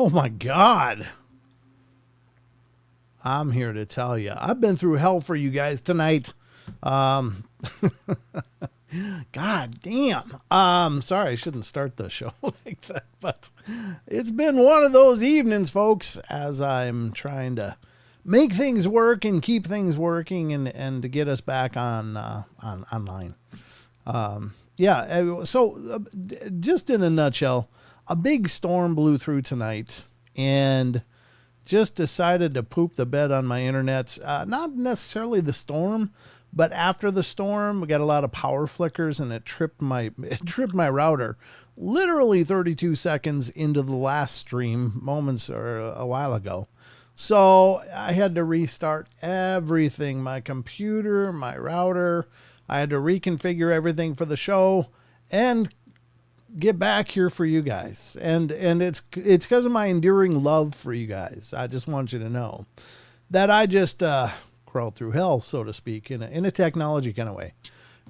Oh my God. I'm here to tell you, I've been through hell for you guys tonight. God damn. Sorry, I shouldn't start the show like that, but it's been one of those evenings, folks, as I'm trying to make things work and keep things working and to get us back on online. So just in a nutshell, a big storm blew through tonight and just decided to poop the bed on my internet. Not necessarily the storm, but after the storm, we got a lot of power flickers and it tripped my router literally 32 seconds into the last stream, moments or a while ago. So I had to restart everything, my computer, my router. I had to reconfigure everything for the show and get back here for you guys. And it's because of my enduring love for you guys. I just want you to know that I just crawled through hell, so to speak, in a technology kind of way.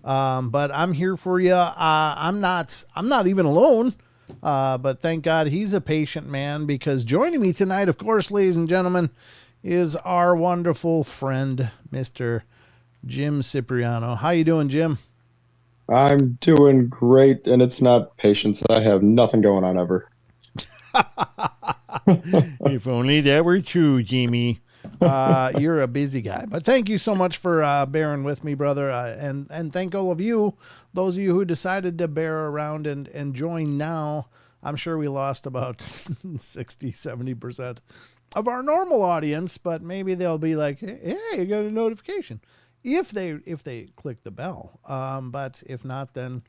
But I'm here for you. I'm not even alone. But thank God he's a patient man, because joining me tonight, of course, ladies and gentlemen, is our wonderful friend, Mr. Jim Cipriano. How you doing, Jim? I'm doing great, and it's not patience. I have nothing going on ever. If only that were true, Jimmy. You're a busy guy, but thank you so much for bearing with me, brother. And thank all of you, those of you who decided to bear around and join now. I'm sure we lost about 60, 70% of our normal audience, but maybe they'll be like, hey, you got a notification. If they click the bell, but if not, then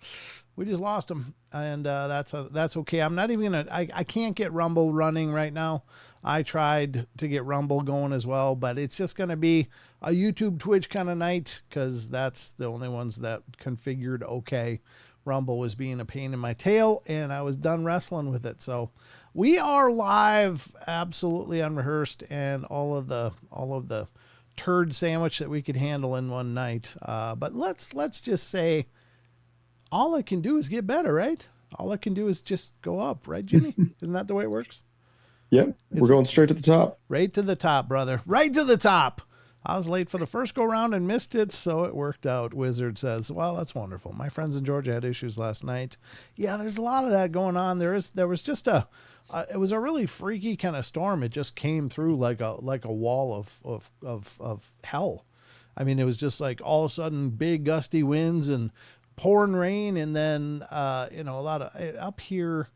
we just lost them, and that's okay. I'm not even I can't get Rumble running right now. I tried to get Rumble going as well, but it's just gonna be a YouTube Twitch kind of night, because that's the only ones that configured okay. Rumble was being a pain in my tail, and I was done wrestling with it. So we are live, absolutely unrehearsed, and all of the turd sandwich that we could handle in one night. But let's just say all it can do is get better, right? All it can do is just go up, right, Jimmy? Isn't that the way it works? Yep, we're going straight to the top. Right to the top, brother. Right to the top. I was late for the first go round and missed it, so it worked out. Wizard says, well, that's wonderful. My friends in Georgia had issues last night. Yeah, there's a lot of that going on. There was just it was a really freaky kind of storm. It just came through like a wall of hell. I mean, it was just like all of a sudden big gusty winds and pouring rain, and then a lot of up here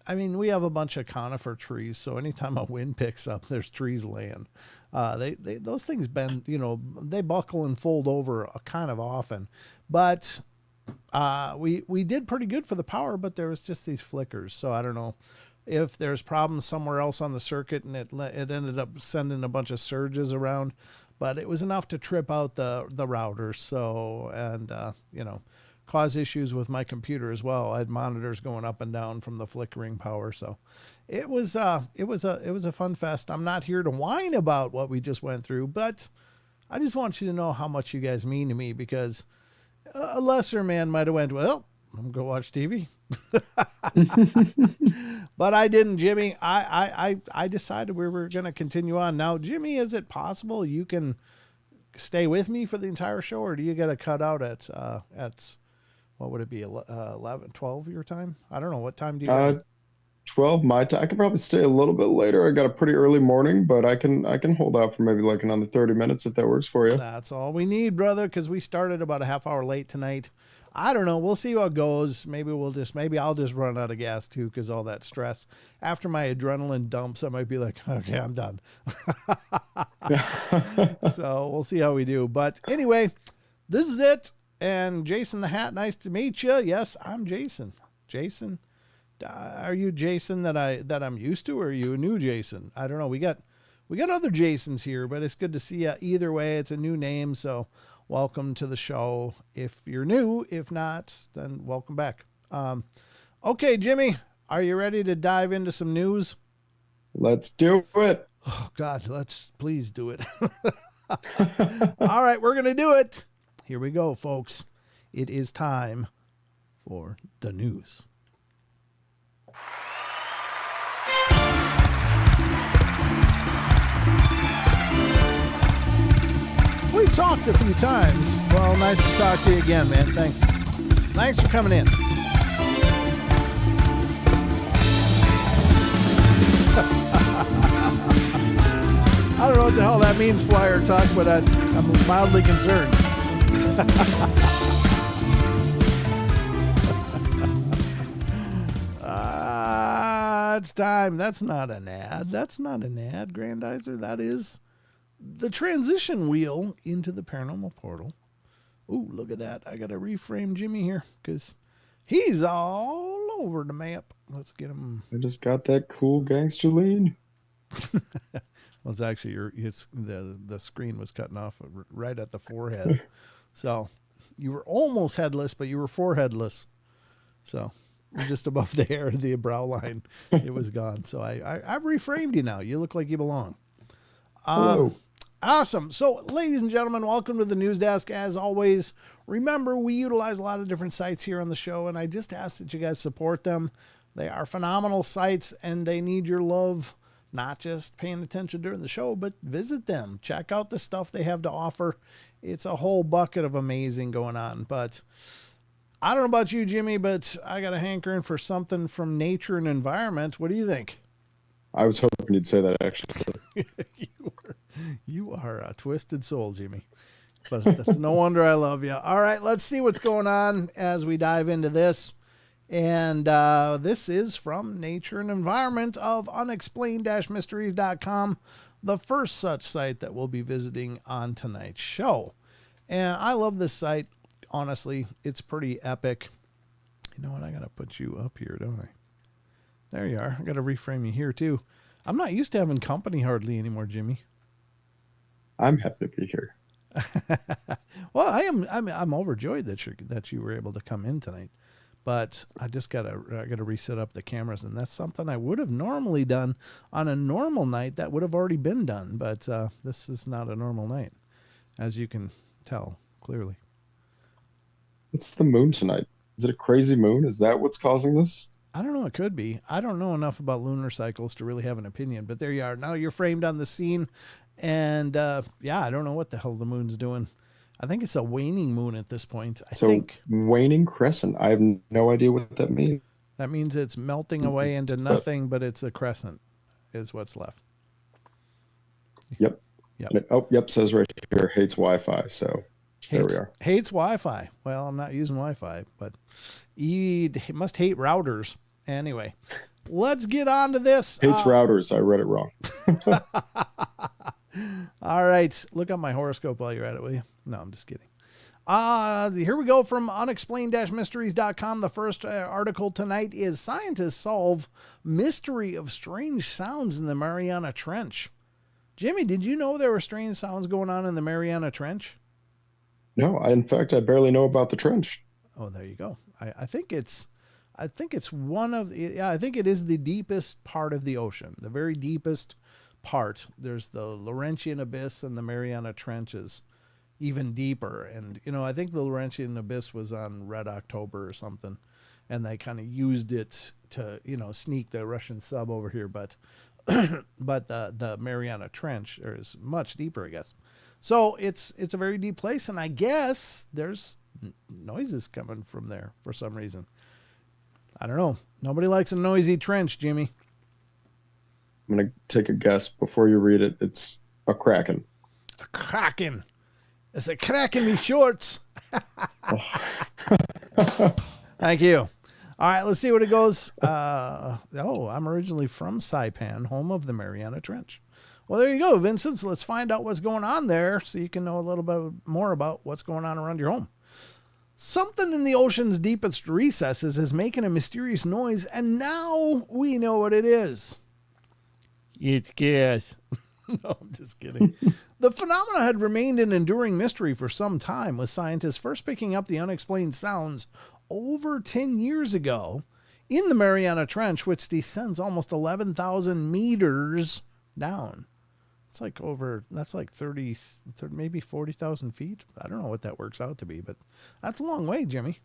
I mean, we have a bunch of conifer trees, so anytime a wind picks up, there's trees laying. Those things bend, they buckle and fold over kind of often. But we did pretty good for the power, but there was just these flickers. So I don't know if there's problems somewhere else on the circuit, and it ended up sending a bunch of surges around. But it was enough to trip out the router. So cause issues with my computer as well. I had monitors going up and down from the flickering power. So it was a fun fest. I'm not here to whine about what we just went through, but I just want you to know how much you guys mean to me, because a lesser man might have went, well, I'm going to watch TV. But I didn't, Jimmy. I decided we were going to continue on. Now, Jimmy, is it possible you can stay with me for the entire show, or do you get to cut out at what would it be, 11, 12 your time? I don't know. What time do you go? 12 my time. I could probably stay a little bit later. I got a pretty early morning, but I can hold out for maybe like another 30 minutes if that works for you. That's all we need, brother, because we started about a half hour late tonight. I don't know. We'll see how it goes. Maybe I'll just run out of gas too, because all that stress. After my adrenaline dumps, I might be like, okay, I'm done. So we'll see how we do. But anyway, this is it. And Jason the Hat, nice to meet you. Yes, I'm Jason. Jason, are you Jason that I'm used to, or are you a new Jason? I don't know. We got other Jasons here, but it's good to see you. Either way, it's a new name, so welcome to the show. If you're new, if not, then welcome back. Okay, Jimmy, are you ready to dive into some news? Let's do it. Oh God, please do it. All right, we're gonna do it. Here we go, folks. It is time for the news. We've talked a few times. Well, nice to talk to you again, man. Thanks for coming in. I don't know what the hell that means, Flyer Talk, but I'm mildly concerned. It's time. That's not an ad. Grandizer. That is the transition wheel into the paranormal portal. Ooh, look at that. I got to reframe Jimmy here because he's all over the map. Let's get him. I just got that cool gangster lean. Well, it's actually the screen was cutting off right at the forehead. So you were almost headless, but you were foreheadless. So just above the hair, the brow line, it was gone. So I've reframed you now. You look like you belong. Hello. Awesome. So, ladies and gentlemen, welcome to the news desk. As always, remember, we utilize a lot of different sites here on the show, and I just ask that you guys support them. They are phenomenal sites, and they need your love, not just paying attention during the show, but visit them. Check out the stuff they have to offer. It's a whole bucket of amazing going on. But I don't know about you, Jimmy, but I got a hankering for something from nature and environment. What do you think? I was hoping you'd say that, actually. You are a twisted soul, Jimmy. But that's no wonder I love you. All right, let's see what's going on as we dive into this. And this is from Nature and Environment of unexplained-mysteries.com, the first such site that we'll be visiting on tonight's show. And I love this site. Honestly, it's pretty epic. You know what? I got to put you up here, don't I? There you are. I got to reframe you here, too. I'm not used to having company hardly anymore, Jimmy. I'm happy to be here. Well, I'm overjoyed that you were able to come in tonight. But I just gotta reset up the cameras, and that's something I would have normally done on a normal night. That would have already been done, but this is not a normal night, as you can tell clearly. It's the moon tonight. Is it a crazy moon? Is that what's causing this? I don't know. It could be. I don't know enough about lunar cycles to really have an opinion, but there you are. Now you're framed on the scene, and I don't know what the hell the moon's doing. I think it's a waning moon at this point. I think waning crescent. I have no idea what that means. That means it's melting away into nothing, but it's a crescent is what's left. Yep. Says right here, hates Wi-Fi. So there we are. Hates Wi-Fi. Well, I'm not using Wi-Fi, but he must hate routers. Anyway, let's get on to this. Hates routers. I read it wrong. All right. Look up my horoscope while you're at it, will you? No, I'm just kidding. Here we go from unexplained-mysteries.com. The first article tonight is Scientists Solve Mystery of Strange Sounds in the Mariana Trench. Jimmy, did you know there were strange sounds going on in the Mariana Trench? No, in fact, I barely know about the trench. Oh, there you go. I think it's one of the, I think it is the deepest part of the ocean, the very deepest part. There's the Laurentian Abyss, and the Mariana Trench is even deeper. And, I think the Laurentian Abyss was on Red October or something, and they kind of used it to, sneak the Russian sub over here. But the Mariana Trench is much deeper, I guess. So it's a very deep place, and I guess there's noises coming from there for some reason. I don't know. Nobody likes a noisy trench, Jimmy. I'm going to take a guess before you read it. It's a kraken. A kraken. It's a crack in me shorts. Thank you. All right, let's see what it goes. I'm originally from Saipan, home of the Mariana Trench. Well, there you go, Vincent. So let's find out what's going on there so you can know a little bit more about what's going on around your home. Something in the ocean's deepest recesses is making a mysterious noise, and now we know what it is. It's gas. No, I'm just kidding. The phenomena had remained an enduring mystery for some time, with scientists first picking up the unexplained sounds over 10 years ago in the Mariana Trench, which descends almost 11,000 meters down. That's like 30 maybe 40,000 feet. I don't know what that works out to be, but that's a long way, Jimmy.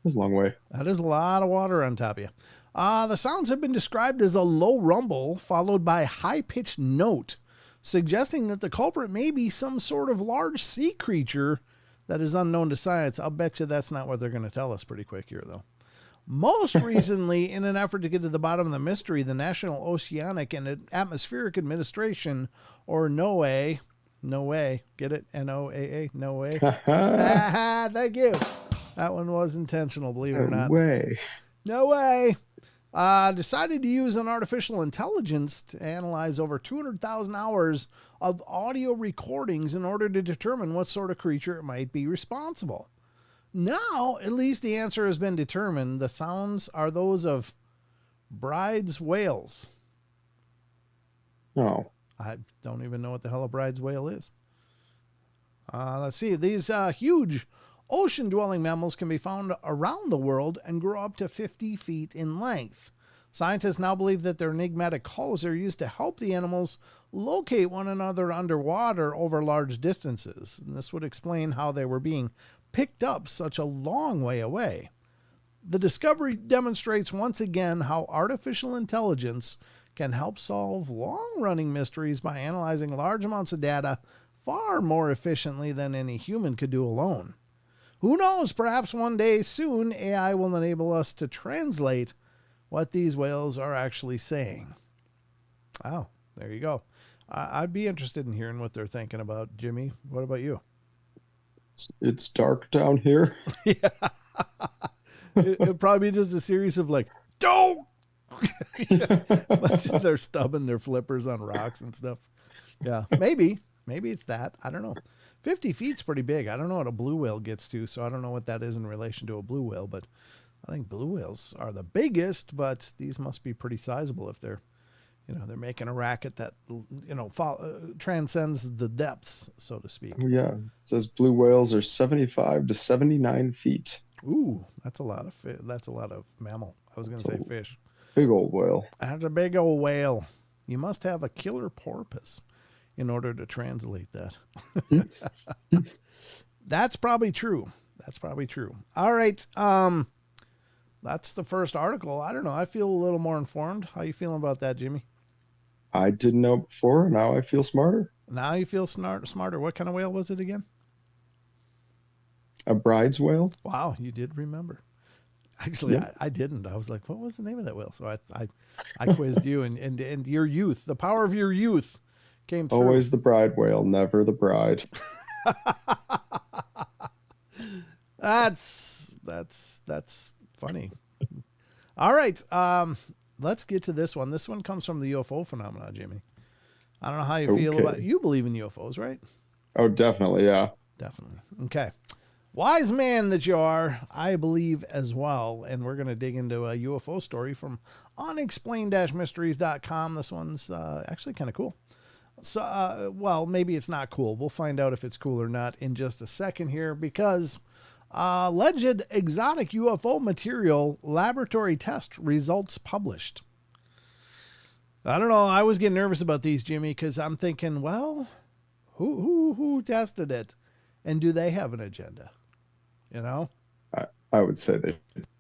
It's a long way. That is a lot of water on top of you. The sounds have been described as a low rumble followed by a high-pitched note, suggesting that the culprit may be some sort of large sea creature that is unknown to science. I'll bet you that's not what they're going to tell us pretty quick here, though. Most recently, in an effort to get to the bottom of the mystery, the National Oceanic and Atmospheric Administration, or NOAA, get it? NOAA, NOAA. Thank you. That one was intentional, believe it or not. No way. Decided to use an artificial intelligence to analyze over 200,000 hours of audio recordings in order to determine what sort of creature it might be responsible. Now, at least the answer has been determined. The sounds are those of bride's whales. Oh. I don't even know what the hell a bride's whale is. Let's see. These huge ocean-dwelling mammals can be found around the world and grow up to 50 feet in length. Scientists now believe that their enigmatic calls are used to help the animals locate one another underwater over large distances. And this would explain how they were being picked up such a long way away. The discovery demonstrates once again how artificial intelligence can help solve long-running mysteries by analyzing large amounts of data far more efficiently than any human could do alone. Who knows, perhaps one day soon AI will enable us to translate what these whales are actually saying. Oh, there you go. I'd be interested in hearing what they're thinking about, Jimmy. What about you? It's dark down here. Yeah. It'd probably be just a series of like, don't! They're stubbing their flippers on rocks and stuff. Yeah, maybe it's that. I don't know. 50 feet's pretty big. I don't know what a blue whale gets to, so I don't know what that is in relation to a blue whale, but I think blue whales are the biggest, but these must be pretty sizable if they're making a racket that, transcends the depths, so to speak. Yeah. It says blue whales are 75 to 79 feet. Ooh, that's a lot of mammal. I was going to say fish. Big old whale. That's a big old whale. You must have a killer porpoise in order to translate that. That's probably true. All right. That's the first article. I don't know. I feel a little more informed. How you feeling about that, Jimmy? I didn't know before. Now I feel smarter. Now you feel smarter. What kind of whale was it again? A bride's whale. Wow, you did remember. Actually, yeah. I didn't. I was like, what was the name of that whale? So I quizzed you and your youth, the power of your youth came through. Always the bride whale, never the bride. That's funny. All right. Let's get to this one. This one comes from the UFO phenomena, Jimmy. I don't know how you feel about. You believe in UFOs, right? Oh, definitely, yeah. Definitely. Okay. Wise man that you are, I believe as well. And we're going to dig into a UFO story from unexplained-mysteries.com. This one's actually kind of cool. So, well, maybe it's not cool. We'll find out if it's cool or not in just a second here, because alleged exotic UFO material laboratory test results published. I don't know. I was getting nervous about these, Jimmy, because I'm thinking, well, who tested it, and do they have an agenda? You know, I would say they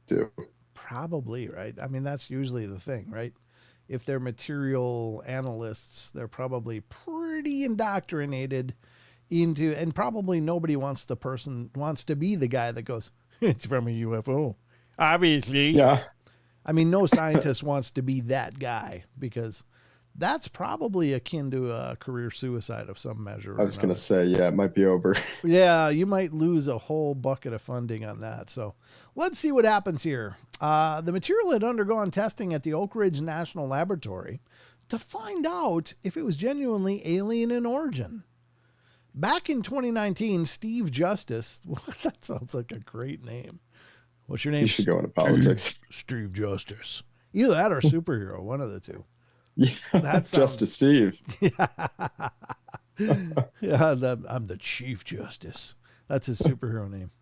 do. Probably, right? I mean, that's usually the thing, right? If they're material analysts, they're probably pretty indoctrinated into, and probably nobody wants to be the guy that goes, it's from a UFO. Obviously. Yeah. I mean, no scientist wants to be that guy, because that's probably akin to a career suicide of some measure. I was going to say, yeah, it might be over. Yeah, you might lose a whole bucket of funding on that. So let's see what happens here. The material had undergone testing at the Oak Ridge National Laboratory to find out if it was genuinely alien in origin. Back in 2019, Steve Justice, that sounds like a great name. What's your name? You should go into politics. Steve Justice. Either that or superhero, one of the two. Yeah, that's Justice Steve. Yeah, I'm the Chief Justice. That's his superhero name.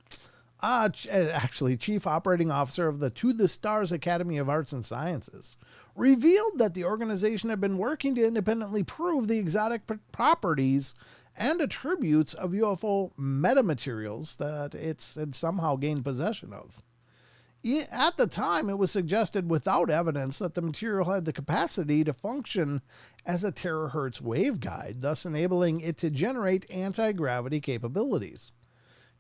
Actually, Chief Operating Officer of the To the Stars Academy of Arts and Sciences revealed that the organization had been working to independently prove the exotic properties and attributes of UFO metamaterials that it's had somehow gained possession of. At the time, it was suggested without evidence that the material had the capacity to function as a terahertz waveguide, thus enabling it to generate anti-gravity capabilities.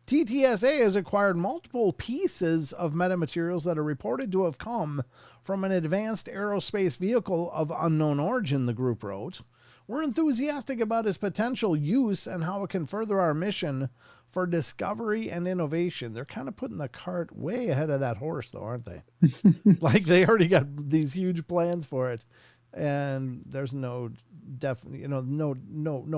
TTSA has acquired multiple pieces of metamaterials that are reported to have come from an advanced aerospace vehicle of unknown origin, the group wrote. We're enthusiastic about its potential use and how it can further our mission for discovery and innovation. They're kind of putting the cart way ahead of that horse, though, aren't they? Like, they already got these huge plans for it, and there's no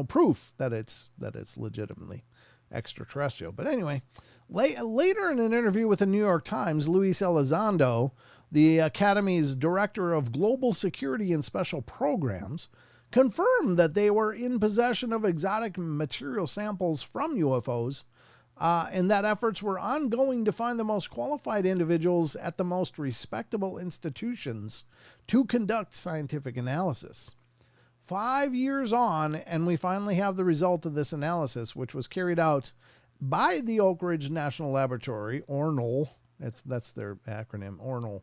proof that it's legitimately extraterrestrial. But anyway, later in an interview with the New York Times, Luis Elizondo, the Academy's Director of Global Security and Special Programs, confirmed that they were in possession of exotic material samples from UFOs, and that efforts were ongoing to find the most qualified individuals at the most respectable institutions to conduct scientific analysis. 5 years on, and we finally have the result of this analysis, which was carried out by the Oak Ridge National Laboratory, ORNL. That's their acronym, ORNL.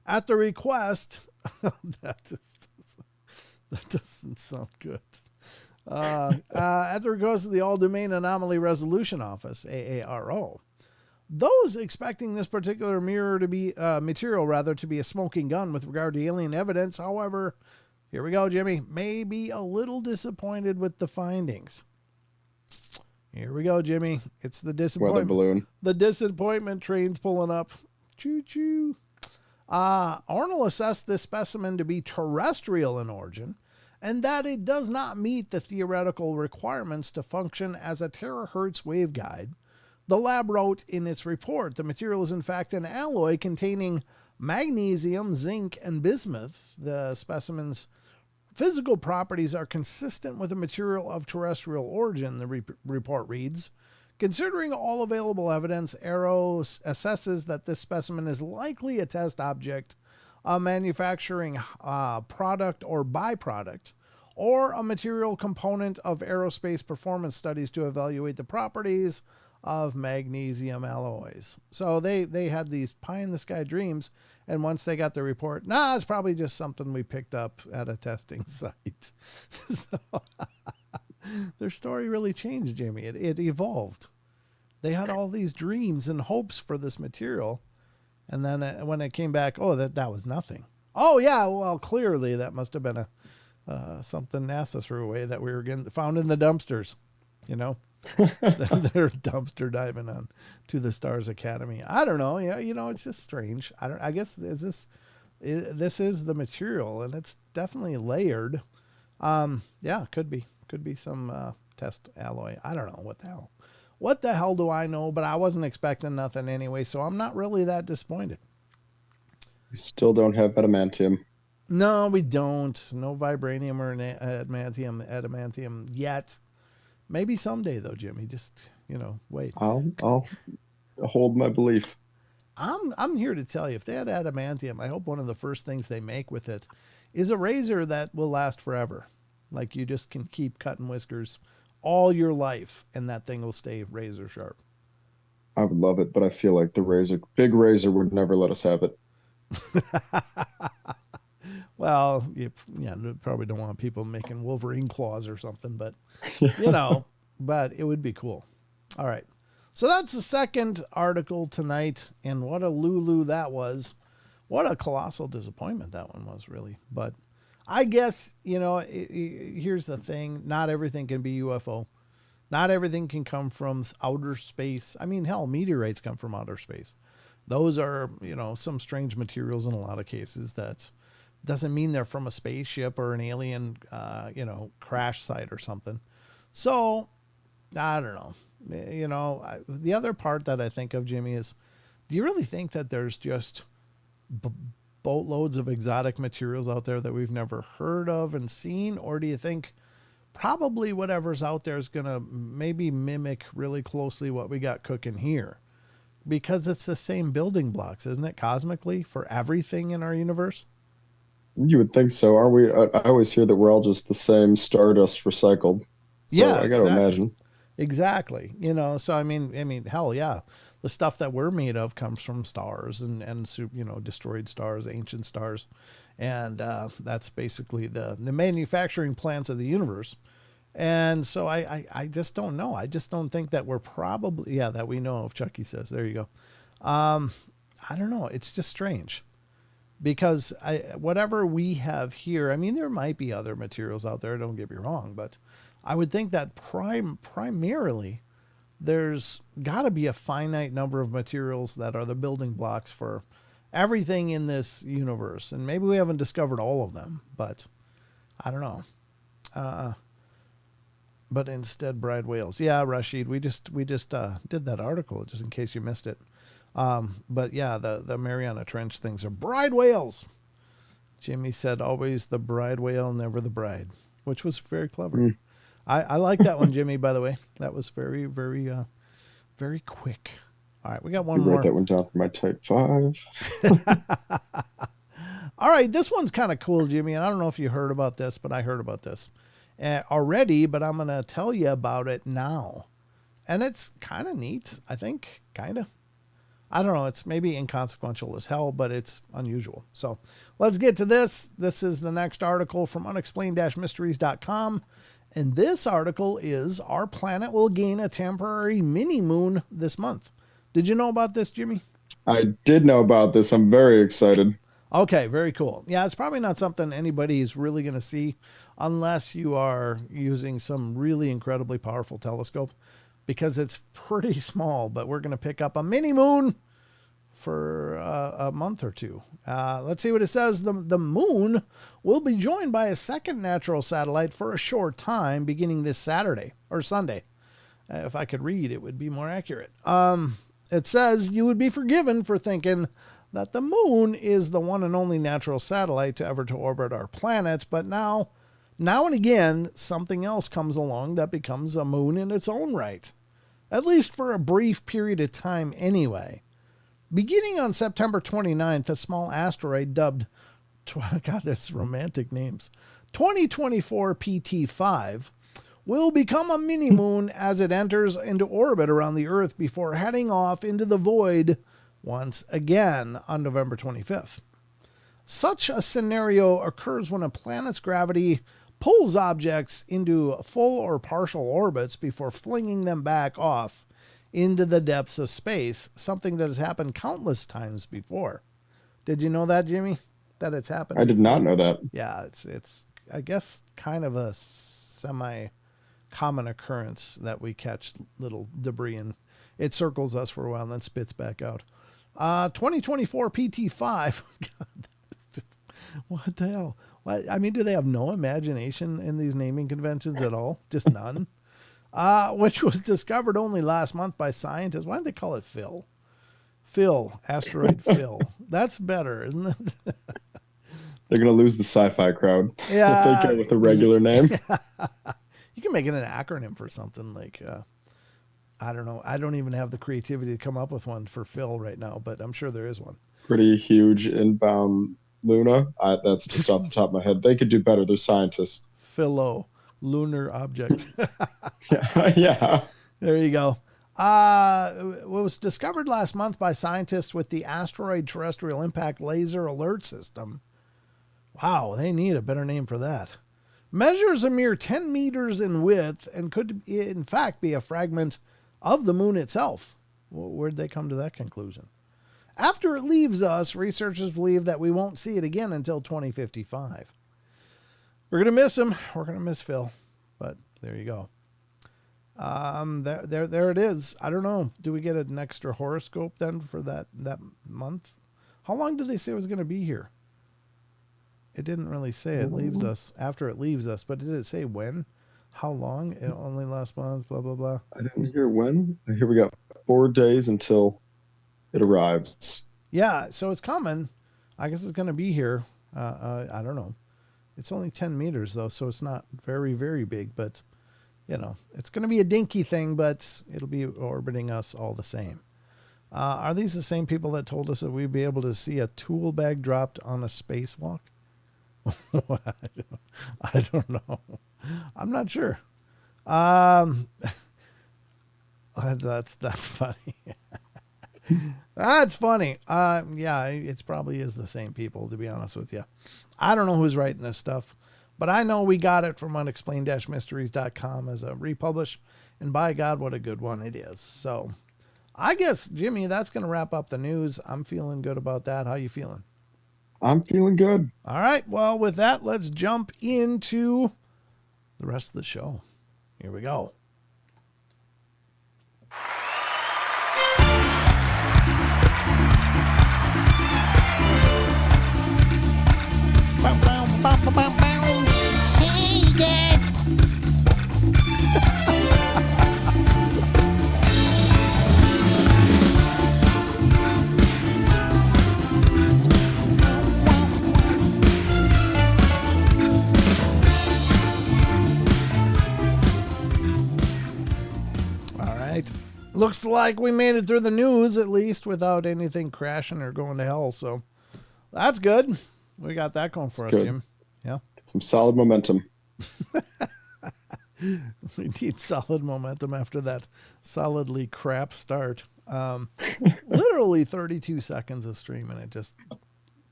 At the request, that doesn't sound good. At the request of the All-Domain Anomaly Resolution Office, AARO. Those expecting this particular material to be a smoking gun with regard to alien evidence, however, here we go, Jimmy, may be a little disappointed with the findings. Here we go, Jimmy. It's the disappointment. Weather balloon. The disappointment train's pulling up. Choo-choo. Arnold assessed this specimen to be terrestrial in origin, and that it does not meet the theoretical requirements to function as a terahertz waveguide. The lab wrote in its report, the material is in fact an alloy containing magnesium, zinc, and bismuth. The specimen's physical properties are consistent with a material of terrestrial origin, the report reads. Considering all available evidence, Arrow assesses that this specimen is likely a test object, a manufacturing product or byproduct, or a material component of aerospace performance studies to evaluate the properties of magnesium alloys. So they had these pie-in-the-sky dreams, and once they got the report, it's probably just something we picked up at a testing site. So their story really changed, Jamie. It evolved. They had all these dreams and hopes for this material, and then when it came back, that was nothing. Oh yeah, well clearly that must have been something NASA threw away that we were found in the dumpsters, you know. They're dumpster diving on To the Stars Academy. I don't know. Yeah, it's just strange. I guess is this this is the material, and it's definitely layered. Yeah, could be some test alloy. I don't know what the hell. What the hell do I know? But I wasn't expecting nothing anyway, so I'm not really that disappointed. We still don't have adamantium. No, we don't. No vibranium or adamantium yet. Maybe someday though, Jimmy. Just wait. I'll hold my belief. I'm here to tell you, if they had adamantium, I hope one of the first things they make with it is a razor that will last forever. Like you just can keep cutting whiskers all your life, and that thing will stay razor sharp. I would love it, but I feel like the big razor would never let us have it. Well, you probably don't want people making Wolverine claws or something, but but it would be cool. All right. So that's the second article tonight, and what a Lulu that was. What a colossal disappointment that one was, really. But I guess, here's the thing. Not everything can be UFO. Not everything can come from outer space. I mean, hell, meteorites come from outer space. Those are, some strange materials in a lot of cases. That doesn't mean they're from a spaceship or an alien, crash site or something. So, I don't know. The other part that I think of, Jimmy, is, do you really think that there's just boatloads of exotic materials out there that we've never heard of and seen? Or do you think probably whatever's out there is going to maybe mimic really closely what we got cooking here? Because it's the same building blocks, isn't it, cosmically, for everything in our universe? You would think so. Are we? I always hear that we're all just the same stardust recycled. So Yeah, I got to imagine. Exactly. So I mean, hell yeah. The stuff that we're made of comes from stars and destroyed stars, ancient stars. And that's basically the manufacturing plants of the universe. And so I just don't know. I just don't think that we're probably, that we know of, Chucky says. There you go. I don't know. It's just strange. Because whatever we have here, I mean, there might be other materials out there, don't get me wrong, but I would think that primarily there's got to be a finite number of materials that are the building blocks for everything in this universe. And maybe we haven't discovered all of them, but I don't know. But instead, bride whales. Yeah, Rashid, we just did that article just in case you missed it. But yeah, the Mariana Trench things are bride whales. Jimmy said always the bride whale, never the bride, which was very clever. Mm. I like that one, Jimmy, by the way. That was very, very, very quick. All right, we got one more. Write that one down for my type 5. All right, this one's kind of cool, Jimmy, and I don't know if you heard about this, but I heard about this already, but I'm going to tell you about it now. And it's kind of neat, I think, kind of. I don't know. It's maybe inconsequential as hell, but it's unusual. So let's get to this. This is the next article from unexplained-mysteries.com. And this article is, our planet will gain a temporary mini moon this month. Did you know about this, Jimmy? I did know about this. I'm very excited. Okay, very cool. Yeah, it's probably not something anybody is really going to see unless you are using some really incredibly powerful telescope, because it's pretty small, but we're going to pick up a mini moon for a month or two. Let's see what it says. The moon will be joined by a second natural satellite for a short time beginning this Saturday or Sunday. If I could read, it would be more accurate. It says you would be forgiven for thinking that the moon is the one and only natural satellite to ever to orbit our planet, but now and again, something else comes along that becomes a moon in its own right, at least for a brief period of time anyway. Beginning on September 29th, a small asteroid dubbed, God, that's romantic names, 2024 PT5, will become a mini-moon as it enters into orbit around the Earth before heading off into the void once again on November 25th. Such a scenario occurs when a planet's gravity pulls objects into full or partial orbits before flinging them back off into the depths of space, something that has happened countless times before. Did you know that, Jimmy? That it's happened? I did not know that. Yeah, it's I guess kind of a semi-common occurrence that we catch little debris and it circles us for a while and then spits back out. 2024 PT5. God, What the hell? What, I mean, do they have no imagination in these naming conventions at all? Just none? Which was discovered only last month by scientists. Why don't they call it Phil? Phil, asteroid Phil. That's better, isn't it? They're going to lose the sci-fi crowd Yeah. if they go with a regular name. Yeah. You can make it an acronym for something like, I don't know. I don't even have the creativity to come up with one for Phil right now, but I'm sure there is one. Pretty huge inbound Luna. That's just off the top of my head. They could do better. They're scientists. Philo, lunar object. Yeah. Yeah. There you go. It was discovered last month by scientists with the Asteroid Terrestrial Impact Laser Alert System. Wow, they need a better name for that. Measures a mere 10 meters in width and could, in fact, be a fragment of the moon itself. Where'd they come to that conclusion? After it leaves us, researchers believe that we won't see it again until 2055. We're going to miss him. We're going to miss Phil. But there you go. There it is. I don't know. Do we get an extra horoscope then for that month? How long did they say it was going to be here? It didn't really say it leaves us, after it leaves us, but did it say when? How long? It only last month, blah, blah, blah. I didn't hear when. Here we go. 4 days until it arrives. Yeah, so it's coming. I guess it's going to be here. I don't know. It's only 10 meters, though, so it's not very, very big. But, you know, it's going to be a dinky thing, but it'll be orbiting us all the same. Are these the same people that told us that we'd be able to see a tool bag dropped on a spacewalk? I don't know. I'm not sure. That's funny. That's funny. Yeah, it probably is the same people, to be honest with you. I don't know who's writing this stuff, but I know we got it from unexplained-mysteries.com as a republish, and by God, what a good one it is. So I guess, Jimmy, that's going to wrap up the news. I'm feeling good about that. How you feeling? I'm feeling good. All right. Well, with that, let's jump into the rest of the show. Here we go. Hey, guys. Looks like we made it through the news, at least, without anything crashing or going to hell. So that's good. We got that going for us, good. Jim. Yeah. Some solid momentum. We need solid momentum after that solidly crap start. Literally 32 seconds of stream, and it just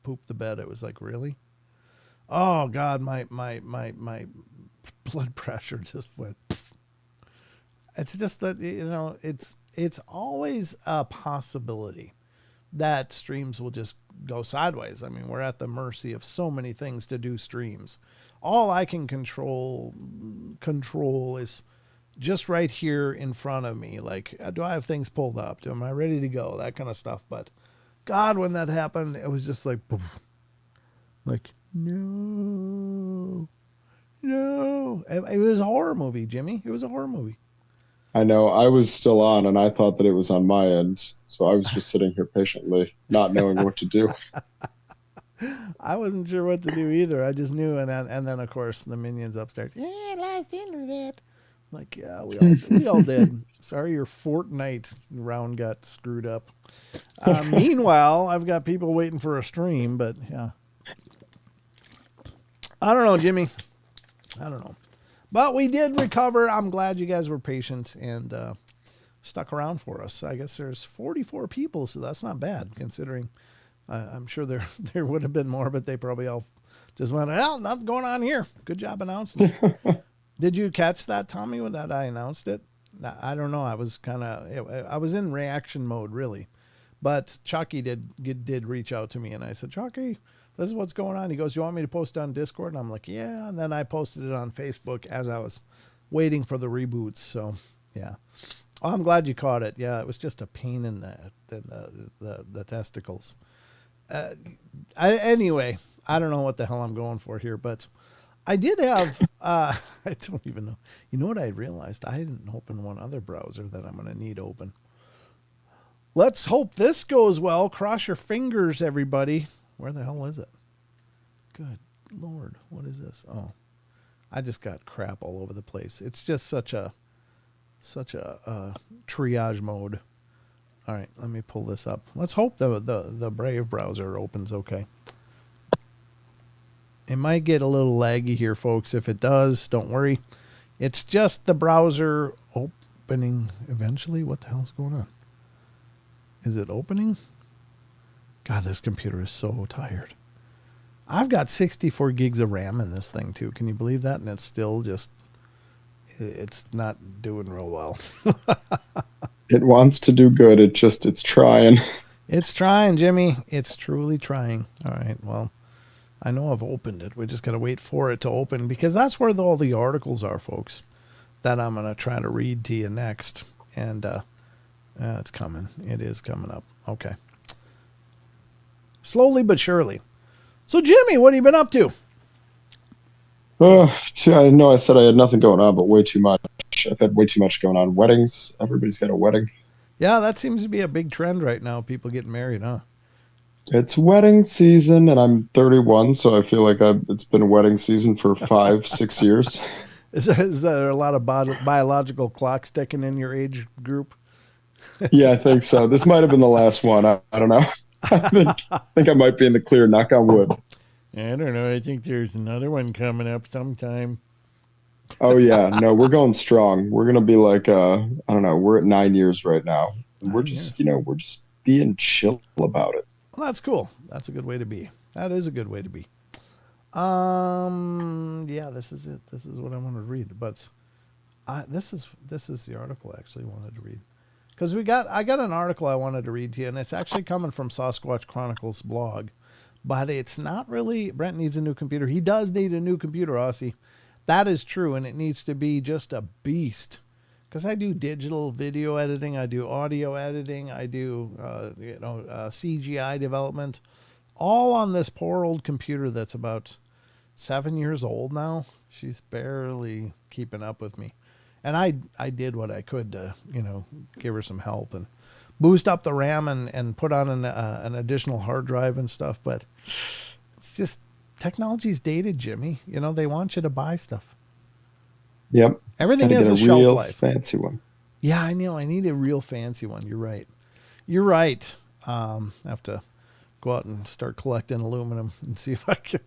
pooped the bed. It was like, really? Oh, God, my blood pressure just went. It's just that, you know, it's always a possibility that streams will just go sideways. I mean, we're at the mercy of so many things to do streams. All I can control is just right here in front of me. Like, do I have things pulled up? Am I ready to go? That kind of stuff. But God, when that happened, it was just like, boom. Like, no. It was a horror movie, Jimmy. It was a horror movie. I know. I was still on, and I thought that it was on my end. So I was just sitting here patiently, not knowing what to do. I wasn't sure what to do either. I just knew, and then of course the minions upstairs. Yeah, lost internet. Like, yeah, we all did. Sorry, your Fortnite round got screwed up. Meanwhile, I've got people waiting for a stream, but yeah, I don't know, Jimmy. I don't know, but we did recover. I'm glad you guys were patient and stuck around for us. I guess there's 44 people, so that's not bad considering. I'm sure there would have been more, but they probably all just went, well, nothing going on here. Good job announcing it. Did you catch that, Tommy, when that I announced it? I don't know. I was I was in reaction mode, really. But Chucky did reach out to me, and I said, Chucky, this is what's going on. He goes, you want me to post it on Discord? And I'm like, yeah. And then I posted it on Facebook as I was waiting for the reboots. So, yeah. Oh, I'm glad you caught it. Yeah, it was just a pain in the testicles. Anyway, I don't know what the hell I'm going for here, but I did have, I don't even know. You know what I realized? I didn't open one other browser that I'm going to need open. Let's hope this goes well. Cross your fingers, everybody. Where the hell is it? Good Lord. What is this? Oh, I just got crap all over the place. It's just such a triage mode. All right, let me pull this up. Let's hope the Brave browser opens okay. It might get a little laggy here, folks. If it does, don't worry. It's just the browser opening eventually. What the hell's going on? Is it opening? God, this computer is so tired. I've got 64 gigs of RAM in this thing, too. Can you believe that? And it's still just, it's not doing real well. It wants to do good. It's trying. It's trying, Jimmy. It's truly trying. All right, well, I know I've opened it. We just got to wait for it to open because that's where all the articles are, folks, that I'm going to try to read to you next. And it's coming. It is coming up. Okay. Slowly but surely. So, Jimmy, what have you been up to? Oh, I know I said I had nothing going on, but way too much. I've had way too much going on. Weddings. Everybody's got a wedding. Yeah, that seems to be a big trend right now. People getting married, huh? It's wedding season, and I'm 31, so I feel like it's been wedding season for 5-6 years. Is there a lot of biological clocks ticking in your age group? Yeah, I think so. This might have been the last one. I don't know. I think I might be in the clear, knock on wood. I don't know. I think there's another one coming up sometime. Oh, yeah. No, we're going strong. We're going to be like, I don't know, we're at 9 years right now. And we're just, we're just being chill about it. Well, that's cool. That's a good way to be. That is a good way to be. Yeah, this is it. This is what I wanted to read. But this is the article I actually wanted to read. Because I got an article I wanted to read to you, and it's actually coming from Sasquatch Chronicles blog. But it's not really, Brent needs a new computer. He does need a new computer, Aussie. That is true, and it needs to be just a beast. Because I do digital video editing, I do audio editing, I do CGI development, all on this poor old computer that's about 7 years old now. She's barely keeping up with me. And I did what I could to, give her some help and boost up the RAM and put on an additional hard drive and stuff. But it's just, technology's dated, Jimmy. They want you to buy stuff. Yep. Everything has a shelf life. Fancy one. Yeah, I know. I need a real fancy one. You're right. You're right. I have to go out and start collecting aluminum and see if I can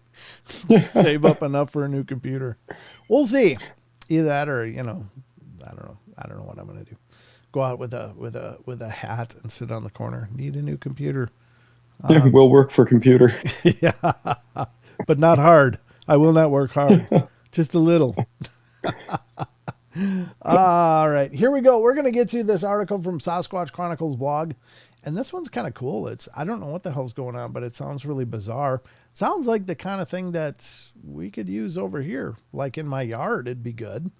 save up enough for a new computer. We'll see. Either that or, I don't know. I don't know what I'm going to do. Go out with a hat and sit on the corner. Need a new computer. Will work for computer. Yeah, but not hard. I will not work hard. Just a little. All right, here we go. We're going to get to this article from Sasquatch Chronicles blog. And this one's kind of cool. I don't know what the hell's going on, but it sounds really bizarre. Sounds like the kind of thing that we could use over here. Like in my yard, it'd be good.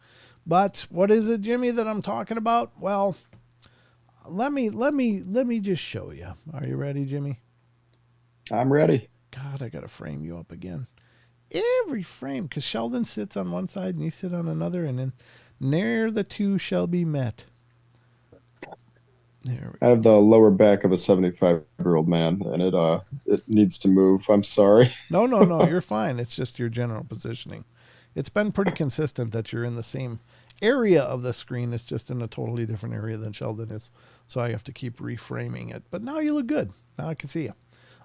But what is it, Jimmy, that I'm talking about? Well, let me just show you. Are you ready, Jimmy? I'm ready. God, I got to frame you up again. Every frame, because Sheldon sits on one side and you sit on another, and then ne'er the two shall be met. There we go. I have the lower back of a 75-year-old man, and it needs to move. I'm sorry. No, you're fine. It's just your general positioning. It's been pretty consistent that you're in the same area of the screen. It's just in a totally different area than Sheldon is. So I have to keep reframing it. But now you look good. Now I can see you.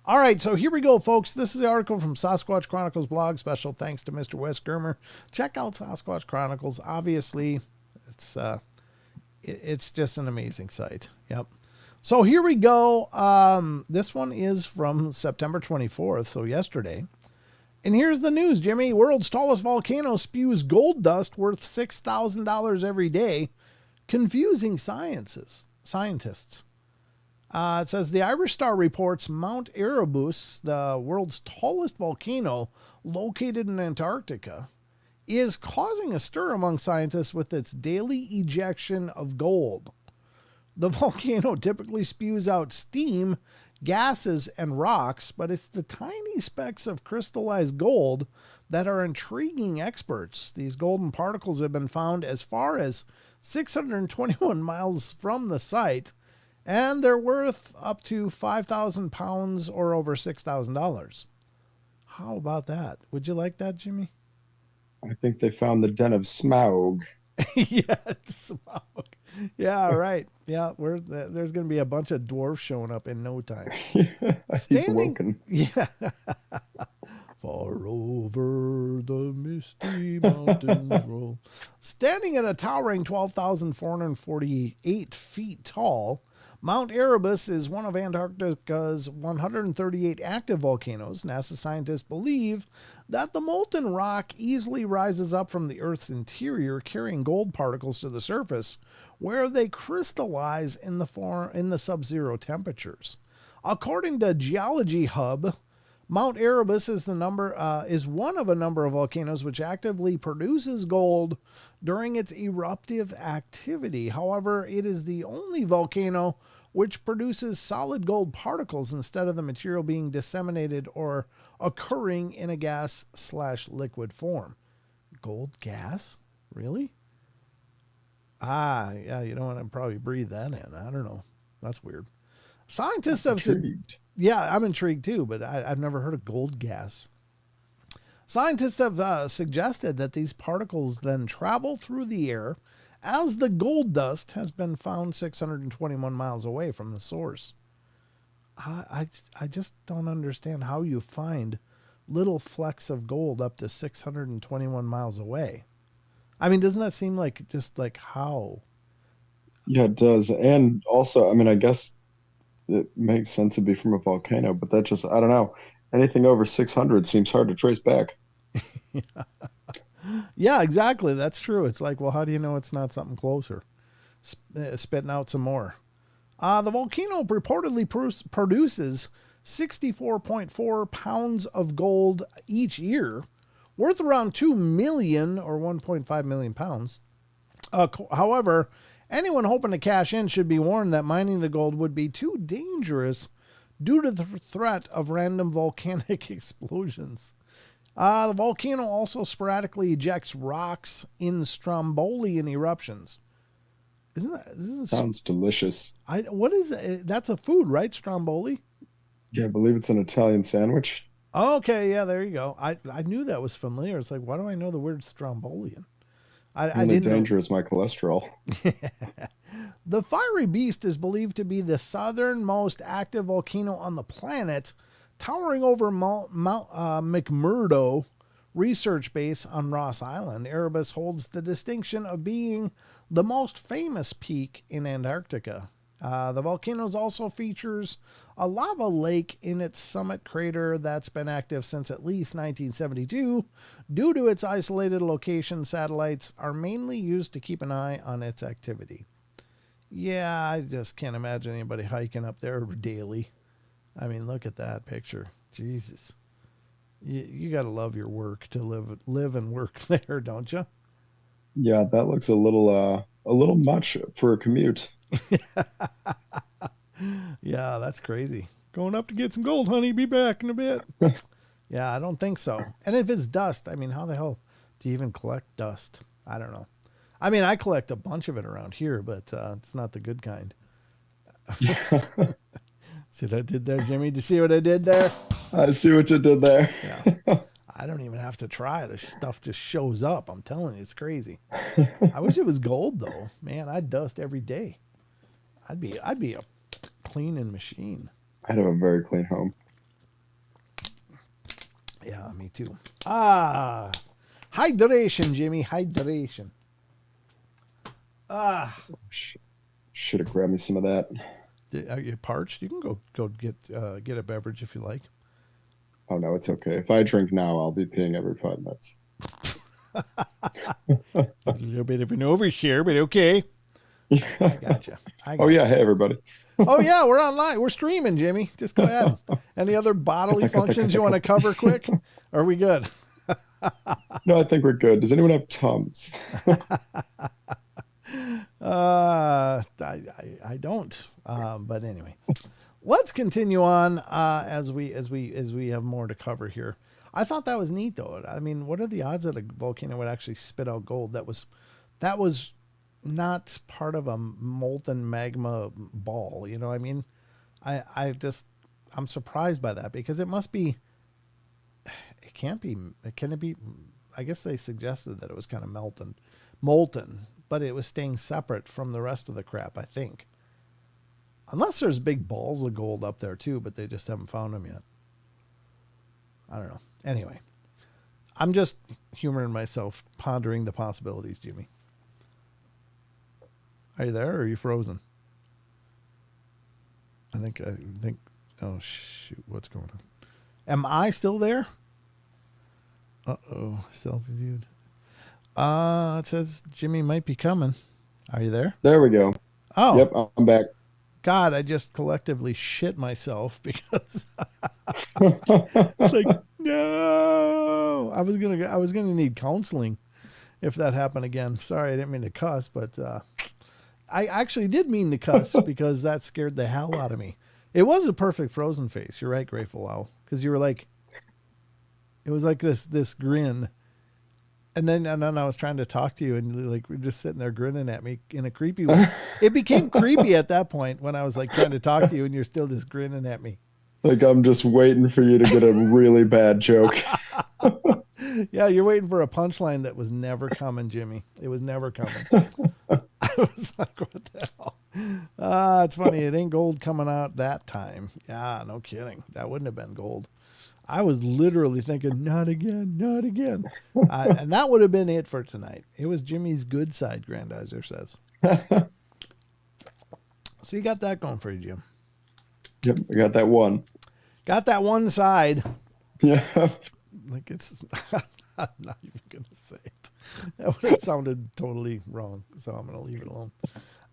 All right, so here we go, folks. This is the article from Sasquatch Chronicles blog. Special thanks to Mr. Wes Germer. Check out Sasquatch Chronicles. Obviously, it's just an amazing site. Yep. So here we go. This one is from September 24th, so yesterday. And here's the news, Jimmy. World's tallest volcano spews gold dust worth $6,000 every day, confusing scientists. It says the Irish Star reports Mount Erebus, the world's tallest volcano located in Antarctica, is causing a stir among scientists with its daily ejection of gold. The volcano typically spews out steam, gases, and rocks, but it's the tiny specks of crystallized gold that are intriguing experts. These golden particles have been found as far as 621 miles from the site, and they're worth up to 5,000 pounds or over $6,000. How about that? Would you like that, Jimmy? I think they found the den of Smaug. Yeah, smoke. Yeah, right. Yeah, there's going to be a bunch of dwarfs showing up in no time. He's woken. Yeah. Far over the misty mountains roll. Standing at a towering 12,448 feet tall, Mount Erebus is one of Antarctica's 138 active volcanoes. NASA scientists believe that the molten rock easily rises up from the Earth's interior, carrying gold particles to the surface, where they crystallize in the sub-zero temperatures. According to Geology Hub, Mount Erebus is one of a number of volcanoes which actively produces gold during its eruptive activity. However, it is the only volcano which produces solid gold particles instead of the material being disseminated or occurring in a gas/liquid form. Gold gas? Really? Yeah, you don't want to probably breathe that in. I don't know. That's weird. Scientists have said, yeah, I'm intrigued too, but I've never heard of gold gas. Scientists have suggested that these particles then travel through the air as the gold dust has been found 621 miles away from the source. I just don't understand how you find little flecks of gold up to 621 miles away. I mean, doesn't that seem like just like how? Yeah, it does. And also, I mean, I guess it makes sense to be from a volcano, but that just, I don't know. Anything over 600 seems hard to trace back. Yeah, exactly. That's true. It's like, well, how do you know it's not something closer? Spitting out some more. The volcano reportedly produces 64.4 pounds of gold each year, worth around 2 million or 1.5 million pounds. However, anyone hoping to cash in should be warned that mining the gold would be too dangerous due to the threat of random volcanic explosions. The volcano also sporadically ejects rocks in Strombolian eruptions. Sounds delicious. What is it? That's a food, right? Stromboli? Yeah, I believe it's an Italian sandwich. Okay, yeah, there you go. I knew that was familiar. It's like, why do I know the word Strombolian? I didn't know. Danger is my cholesterol. The fiery beast is believed to be the southernmost active volcano on the planet, towering over Mount McMurdo research base on Ross Island. Erebus holds the distinction of being the most famous peak in Antarctica. The volcano also features a lava lake in its summit crater that's been active since at least 1972. Due to its isolated location, satellites are mainly used to keep an eye on its activity. Yeah, I just can't imagine anybody hiking up there daily. I mean, look at that picture. Jesus. You got to love your work to live and work there, don't you? Yeah, that looks a little much for a commute. Yeah, that's crazy. Going up to get some gold, honey. Be back in a bit. Yeah, I don't think so. And if it's dust, I mean, how the hell do you even collect dust? I don't know. I mean, I collect a bunch of it around here, but it's not the good kind. See what I did there, Jimmy? Did you see what I did there? I see what you did there. Yeah. I don't even have to try. The stuff just shows up. I'm telling you, it's crazy. I wish it was gold, though. Man, I'd dust every day. I'd be a cleaning machine. I'd have a very clean home. Yeah, me too. Hydration, Jimmy. Hydration. Should have grabbed me some of that. Are you parched? You can go get a beverage if you like. Oh no, it's okay. If I drink now, I'll be peeing every 5 minutes. A little bit of an overshare, but okay. I gotcha. Oh yeah, hey everybody. Oh yeah, we're online. We're streaming, Jimmy. Just go ahead. Any other bodily functions you want to cover quick? Are we good? No, I think we're good. Does anyone have Tums? I don't. But anyway, let's continue on as we have more to cover here. I thought that was neat, though. I mean, what are the odds that a volcano would actually spit out gold? That was not part of a molten magma ball. You know what I mean? I'm surprised by that, because it must be. It can't be. Can it be? I guess they suggested that it was kind of molten, but it was staying separate from the rest of the crap, I think. Unless there's big balls of gold up there too, but they just haven't found them yet. I don't know. Anyway, I'm just humoring myself, pondering the possibilities, Jimmy. Are you there, or are you frozen? I think, oh shoot, what's going on? Am I still there? Uh-oh, self-viewed. It says Jimmy might be coming. Are you there? There we go. Oh. Yep, I'm back. God, I just collectively shit myself because it's like, no. I was gonna need counseling if that happened again. Sorry, I didn't mean to cuss, but I actually did mean to cuss because that scared the hell out of me. It was a perfect frozen face. You're right, Grateful Owl, because you were like, it was like this grin. And then I was trying to talk to you, and like we're just sitting there grinning at me in a creepy way. It became creepy at that point when I was like trying to talk to you, and you're still just grinning at me. Like I'm just waiting for you to get a really bad joke. Yeah, you're waiting for a punchline that was never coming, Jimmy. It was never coming. I was like, what the hell? It's funny. It ain't gold coming out that time. Yeah, no kidding. That wouldn't have been gold. I was literally thinking, not again, not again. And that would have been it for tonight. It was Jimmy's good side, Grandizer says. So you got that going for you, Jim. Yep, I got that one. Got that one side. Yeah. Like it's, I'm not even going to say it. That would have sounded totally wrong. So I'm going to leave it alone.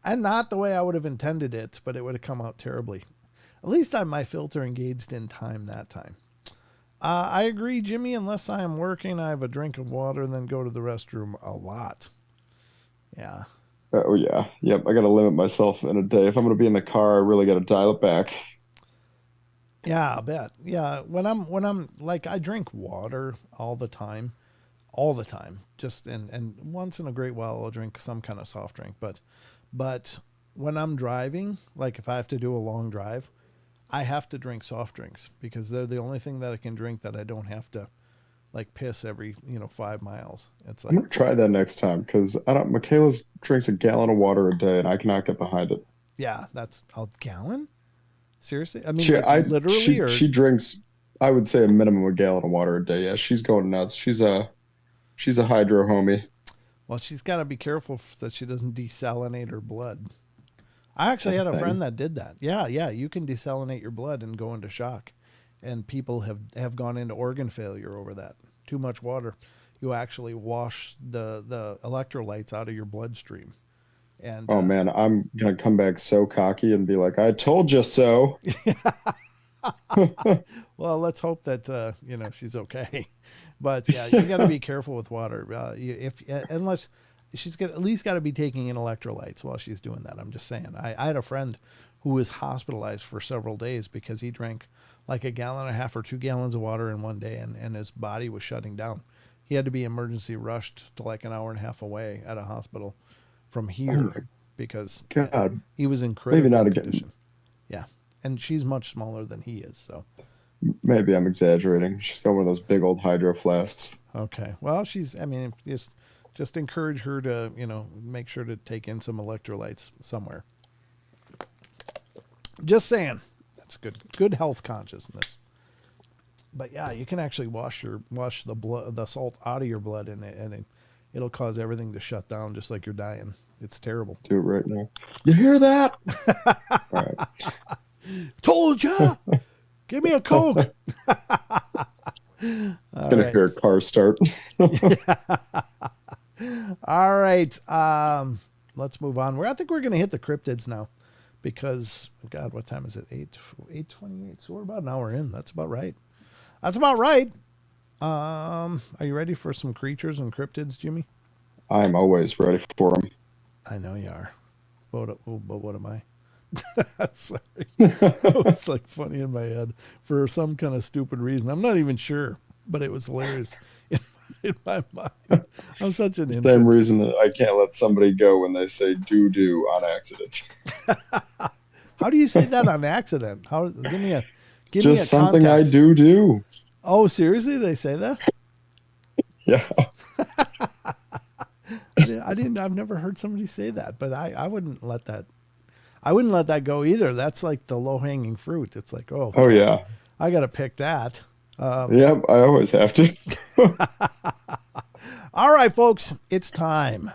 And not the way I would have intended it, but it would have come out terribly. At least I had my filter engaged in time that time. I agree, Jimmy. Unless I am working, I have a drink of water and then go to the restroom a lot. Yeah. Oh yeah. Yep. I got to limit myself in a day. If I'm going to be in the car, I really got to dial it back. Yeah, I bet. Yeah. When I'm like, I drink water all the time. Just, and once in a great while, I'll drink some kind of soft drink. But when I'm driving, like if I have to do a long drive, I have to drink soft drinks because they're the only thing that I can drink that I don't have to like piss every, 5 miles. It's like, I'm gonna try that next time because Michaela's drinks a gallon of water a day and I cannot get behind it. yeah, that's a gallon. Seriously? I mean, literally, she drinks, I would say a minimum of a gallon of water a day. Yeah, she's going nuts. She's a hydro homie. Well, she's got to be careful that she doesn't desalinate her blood. I actually had a friend that did that. Yeah, you can desalinate your blood and go into shock. And people have gone into organ failure over that. Too much water. You actually wash the electrolytes out of your bloodstream. And oh man, I'm gonna come back so cocky and be like, I told you so. Well, let's hope that she's okay. But yeah, you got to be careful with water. Unless she's at least got to be taking in electrolytes while she's doing that. I'm just saying. I had a friend who was hospitalized for several days because he drank like a gallon and a half or 2 gallons of water in one day, and his body was shutting down. He had to be emergency rushed to like an hour and a half away at a hospital from here because he was in critical condition. Yeah, and she's much smaller than he is, so. Maybe I'm exaggerating. She's got one of those big old hydro flasks. Okay. Well, just encourage her to, make sure to take in some electrolytes somewhere. Just saying. That's good health consciousness. But yeah, you can actually wash the salt out of your blood and it'll cause everything to shut down just like you're dying. It's terrible. Do it right now. You hear that? All right. Told ya. Give me a Coke. It's going to hear a car start. All right. Let's move on. I think we're going to hit the cryptids now because, God, what time is it? 8:28. So we're about an hour in. That's about right. Are you ready for some creatures and cryptids, Jimmy? I'm always ready for them. I know you are. But what am I? Sorry. It was like funny in my head for some kind of stupid reason. I'm not even sure, but it was hilarious in my mind. I'm such an infant. Same reason that I can't let somebody go when they say do on accident. How do you say that on accident? Give me a something context. I do. Oh, seriously? They say that? Yeah. I've never heard somebody say that, but I wouldn't let that go either. That's like the low hanging fruit. It's like, oh yeah, I got to pick that. Yep, I always have to. All right, folks, it's time.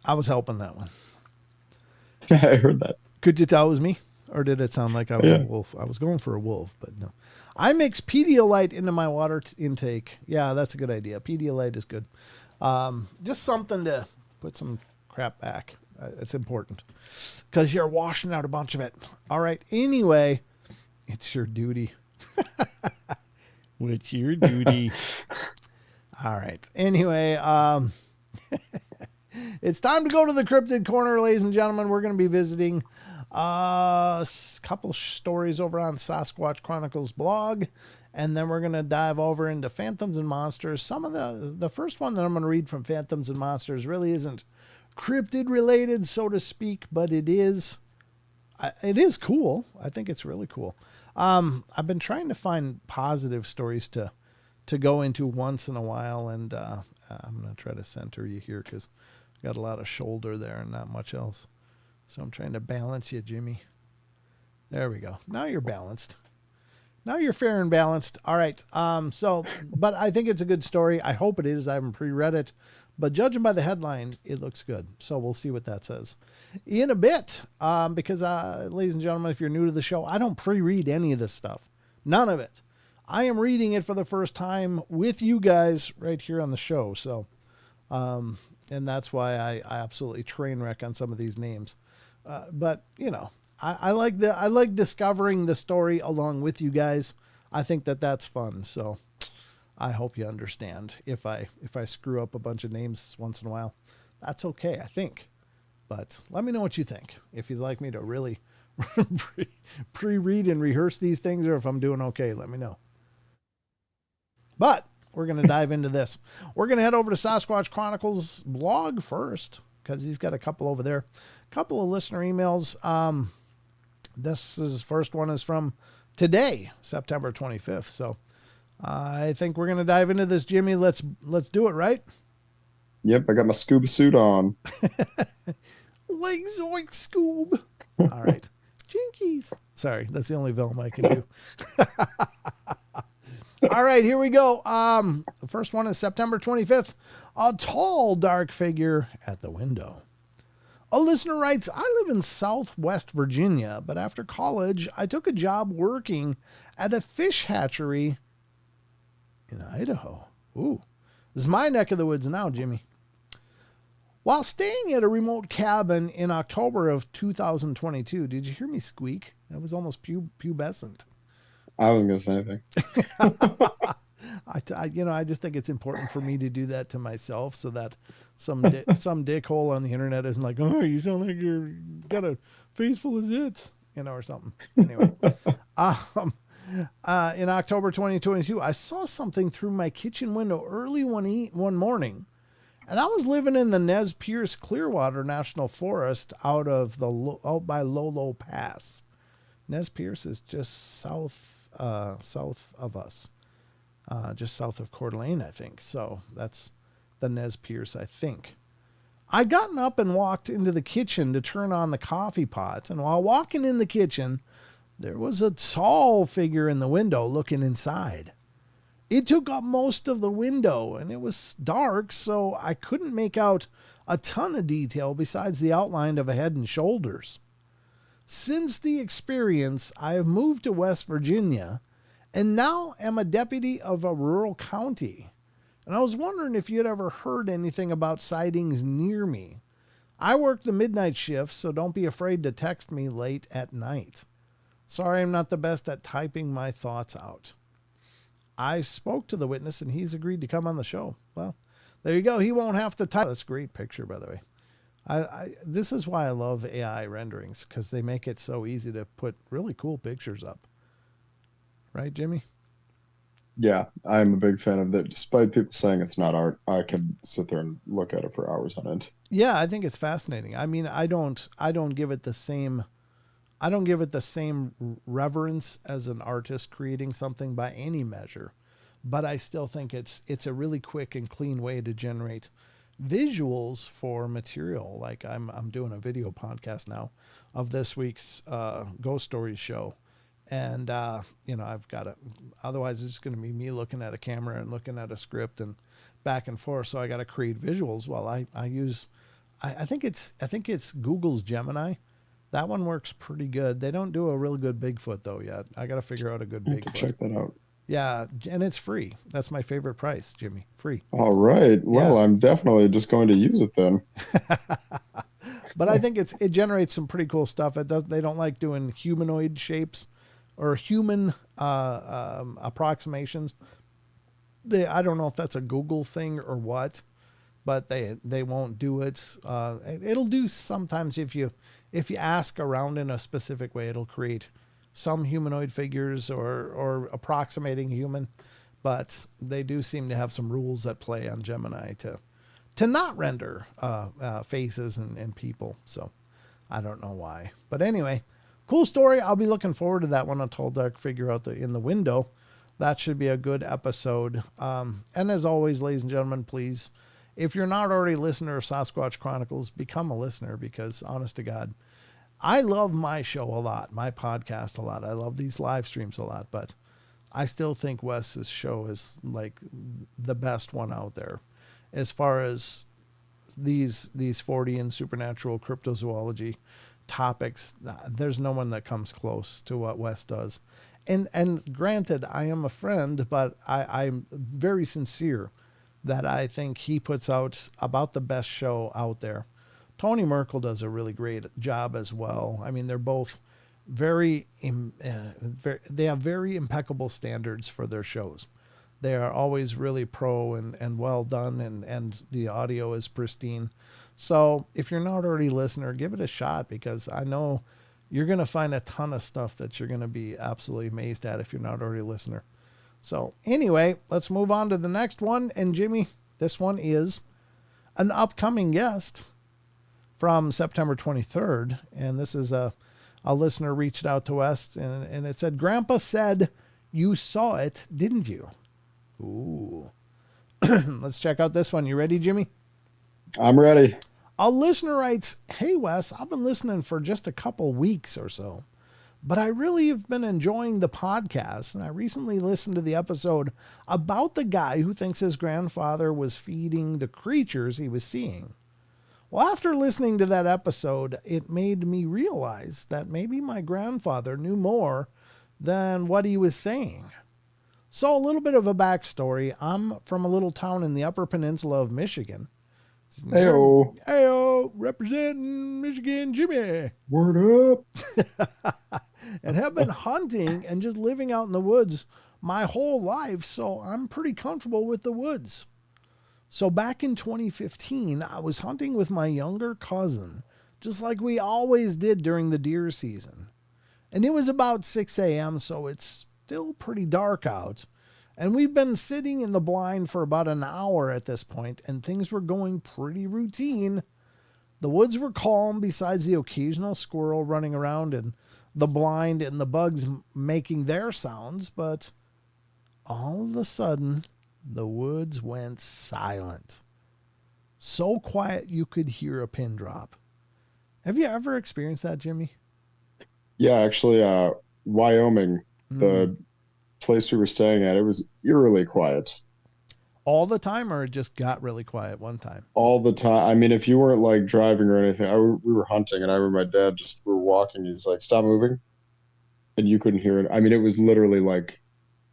I was helping that one. Yeah, I heard that. Could you tell it was me? Or did it sound like I was a wolf? I was going for a wolf, but no. I mix Pedialyte into my water intake. Yeah, that's a good idea. Pedialyte is good. Just something to put some crap back. It's important because you're washing out a bunch of it. All right. Anyway, it's your duty. What's your duty? All right. Anyway, it's time to go to the cryptid corner, ladies and gentlemen. We're going to be visiting a couple stories over on Sasquatch Chronicles blog, and then we're going to dive over into Phantoms and Monsters. Some of the first one that I'm going to read from Phantoms and Monsters really isn't cryptid related, so to speak, but it is cool. I think it's really cool. I've been trying to find positive stories to go into once in a while, and I'm going to try to center you here because I've got a lot of shoulder there and not much else. So I'm trying to balance you, Jimmy. There we go. Now you're balanced. Now you're fair and balanced. All right. But I think it's a good story. I hope it is. I haven't pre-read it, but judging by the headline, it looks good. So we'll see what that says in a bit. Because, ladies and gentlemen, if you're new to the show, I don't pre-read any of this stuff. None of it. I am reading it for the first time with you guys right here on the show. So, and that's why I absolutely train wreck on some of these names. But you know, I like discovering the story along with you guys. I think that's fun. So I hope you understand if I screw up a bunch of names once in a while. That's okay, I think. But let me know what you think. If you'd like me to really pre-read and rehearse these things, or if I'm doing okay, let me know. But we're going to dive into this. We're going to head over to Sasquatch Chronicles blog first, because he's got a couple over there. A couple of listener emails. First one is from today, September 25th. So I think we're going to dive into this, Jimmy. Let's do it, right? Yep, I got my scuba suit on. Like zoink scoob. All right. Jinkies. Sorry, that's the only film I can do. All right, here we go. The first one is September 25th. A tall, dark figure at the window. A listener writes, I live in Southwest Virginia, but after college, I took a job working at a fish hatchery in Idaho. Ooh, this is my neck of the woods now, Jimmy. While staying at a remote cabin in October of 2022, did you hear me squeak? That was almost pubescent. I wasn't going to say anything. I just think it's important for me to do that to myself so that some dickhole on the internet isn't like, oh, you sound like you're got a face full of zits, or something. Anyway, in October 2022, I saw something through my kitchen window early one morning, and I was living in the Nez Perce Clearwater National Forest out by Lolo Pass. Nez Perce is just south of us. Just south of Coeur d'Alene, I think. So that's the Nez Perce, I think. I'd gotten up and walked into the kitchen to turn on the coffee pot. And while walking in the kitchen, there was a tall figure in the window looking inside. It took up most of the window, and it was dark, so I couldn't make out a ton of detail besides the outline of a head and shoulders. Since the experience, I have moved to West Virginia and now am a deputy of a rural county. And I was wondering if you'd ever heard anything about sightings near me. I work the midnight shift, so don't be afraid to text me late at night. Sorry I'm not the best at typing my thoughts out. I spoke to the witness and he's agreed to come on the show. Well, there you go. He won't have to type. That's a great picture, by the way. This is why I love AI renderings, because they make it so easy to put really cool pictures up. Right, Jimmy? Yeah, I'm a big fan of that. Despite people saying it's not art, I can sit there and look at it for hours on end. Yeah, I think it's fascinating. I mean, I don't give it the same reverence as an artist creating something by any measure, but I still think it's a really quick and clean way to generate visuals for material. Like I'm doing a video podcast now of this week's Ghost Stories show. And, I've got to, otherwise it's going to be me looking at a camera and looking at a script and back and forth. So I got to create visuals while I use, I think it's Google's Gemini. That one works pretty good. They don't do a real good Bigfoot though yet. I got to figure out a good Bigfoot. Check that out. Yeah. And it's free. That's my favorite price, Jimmy. Free. All right. Well, yeah. I'm definitely just going to use it then. But I think it generates some pretty cool stuff. They don't like doing humanoid shapes or human approximations. I don't know if that's a Google thing or what, but they won't do it. It'll do sometimes if you ask around in a specific way, it'll create some humanoid figures or approximating human, but they do seem to have some rules at play on Gemini to not render faces and people. So I don't know why, but anyway. Cool story. I'll be looking forward to that one. A tall, dark figure out in the window. That should be a good episode. And as always, ladies and gentlemen, please, if you're not already a listener of Sasquatch Chronicles, become a listener, because honest to God, I love my show a lot, my podcast a lot. I love these live streams a lot, but I still think Wes's show is like the best one out there as far as these 40 and supernatural cryptozoology topics. There's no one that comes close to what Wes does. And granted, I am a friend, but I'm very sincere that I think he puts out about the best show out there. Tony Merkel does a really great job as well. I mean, they're both they have very impeccable standards for their shows. They are always really pro and well done, and the audio is pristine. So if you're not already a listener, give it a shot, because I know you're going to find a ton of stuff that you're going to be absolutely amazed at if you're not already a listener. So anyway, let's move on to the next one. And Jimmy, this one is an upcoming guest from September 23rd. And this is a listener reached out to us and it said, Grandpa said you saw it, didn't you? Ooh. Let's check out this one. You ready, Jimmy? I'm ready. A listener writes, hey, Wes, I've been listening for just a couple weeks or so, but I really have been enjoying the podcast. And I recently listened to the episode about the guy who thinks his grandfather was feeding the creatures he was seeing. Well, after listening to that episode, it made me realize that maybe my grandfather knew more than what he was saying. So a little bit of a backstory. I'm from a little town in the Upper Peninsula of Michigan. Heyo. Heyo, representing Michigan, Jimmy. Word up. And have been hunting and just living out in the woods my whole life, so I'm pretty comfortable with the woods. So back in 2015, I was hunting with my younger cousin, just like we always did during the deer season. And it was about 6 a.m., so it's still pretty dark out. And we've been sitting in the blind for about an hour at this point, and things were going pretty routine. The woods were calm besides the occasional squirrel running around and the blind and the bugs making their sounds, but all of a sudden, the woods went silent. So quiet you could hear a pin drop. Have you ever experienced that, Jimmy? Yeah, actually, Wyoming, the place we were staying at, it was eerily quiet. All the time, or it just got really quiet one time? All the time. I mean, if you weren't like driving or anything, we were hunting, and I remember my dad we were walking, he's like, stop moving. And you couldn't hear it. I mean, it was literally like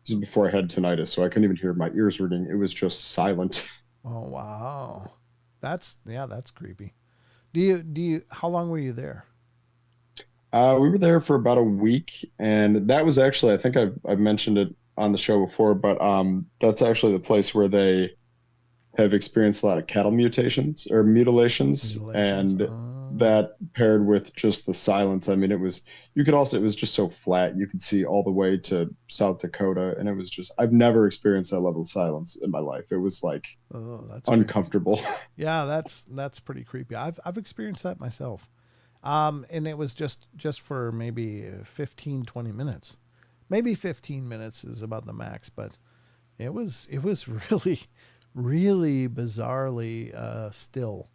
This is before I had tinnitus, so I couldn't even hear my ears ringing. It was just silent. Oh wow, that's creepy. How long were you there? We were there for about a week, and that was actually, I think I've mentioned it on the show before, but that's actually the place where they have experienced a lot of cattle mutations or mutilations, Mutilations. and that paired with just the silence. I mean, it was just so flat. You could see all the way to South Dakota, and it was just, I've never experienced that level of silence in my life. It was like Oh, that's creepy. uncomfortable. Yeah, that's pretty creepy. I've experienced that myself. And it was just for maybe 15, 20 minutes. Maybe 15 minutes is about the max, but it was really really bizarrely still.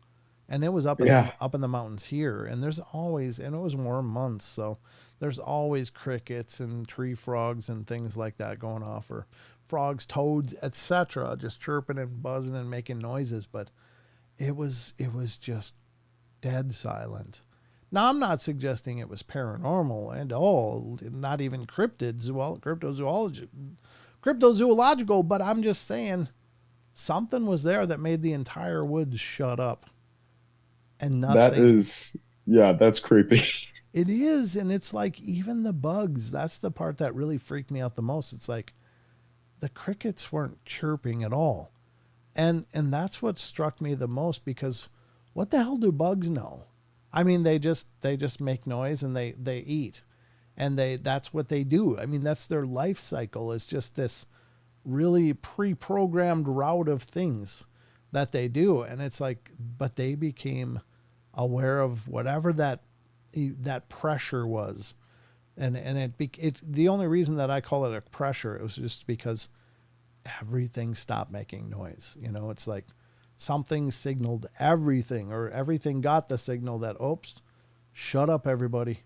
And it was Yeah. up in the mountains here, and there's always, and it was warm months, so there's always crickets and tree frogs and things like that going off, or frogs, toads, etc., just chirping and buzzing and making noises. But it was just dead silent. Now, I'm not suggesting it was paranormal and all, not even cryptozoological, but I'm just saying something was there that made the entire woods shut up, and That nothing. is, yeah, that's creepy. It is, and it's like even the bugs. That's the part that really freaked me out the most. It's like the crickets weren't chirping at all, and that's what struck me the most, because what the hell do bugs know? I mean, they just make noise and they eat, and that's what they do. I mean, that's their life cycle. Is just this really pre-programmed route of things that they do, and it's like, but they became aware of whatever that pressure was, and it the only reason that I call it a pressure, it was just because everything stopped making noise. It's like something signaled everything, or everything got the signal that, oops, shut up everybody,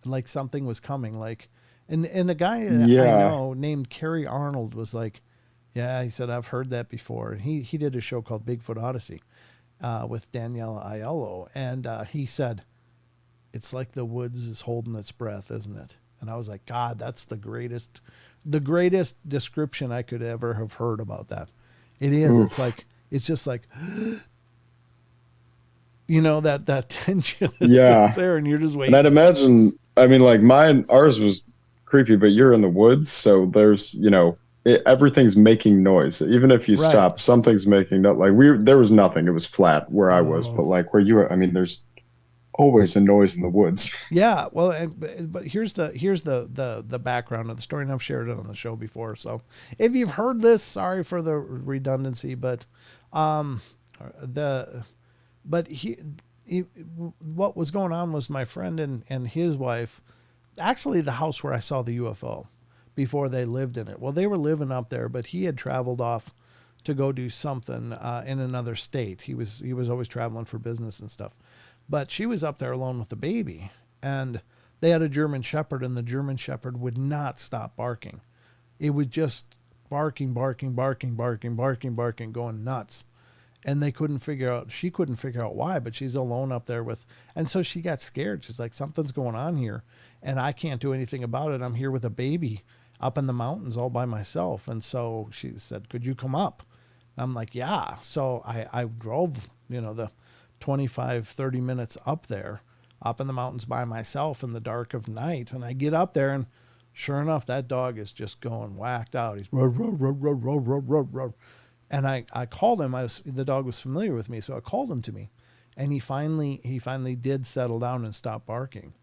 like something was coming. Like, and the guy I Yeah. know named Kerry Arnold was like, yeah, he said, I've heard that before. And he did a show called Bigfoot Odyssey with Daniela Aiello, and he said it's like the woods is holding its breath, isn't it? And I was like, God, that's the greatest description I could ever have heard about that. It is. It's Oof. like, it's just like, that tension is just Yeah. there, and you're just And I'd waiting. imagine, I mean, like ours was creepy, but you're in the woods, so there's, everything's making noise. Even if you Right. stop, something's making no, like there was nothing. It was flat where I was, but Oh, like where you were, I mean, there's always a noise in the woods. yeah. Well, but here's the background of the story, and I've shared it on the show before. So if you've heard this, sorry for the redundancy, but um, the but he what was going on was my friend and his wife, actually the house where I saw the UFO before they lived in it. Well, they were living up there, but he had traveled off to go do something in another state. He was always traveling for business and stuff. But she was up there alone with the baby, and they had a German Shepherd, and the German Shepherd would not stop barking. It was just barking, barking, barking, barking, barking, barking, going nuts. And she couldn't figure out why, but she's alone up there and so she got scared. She's like, something's going on here, and I can't do anything about it. I'm here with a baby up in the mountains all by myself. And so she said, could you come up? I'm like, yeah. So I drove, the 25, 30 minutes up there, up in the mountains by myself in the dark of night. And I get up there, and sure enough, that dog is just going whacked out. He's roar, roar, roar, roar, roar, roar, roar, roar. And I called him. The dog was familiar with me, so I called him to me, and he finally did settle down and stop barking.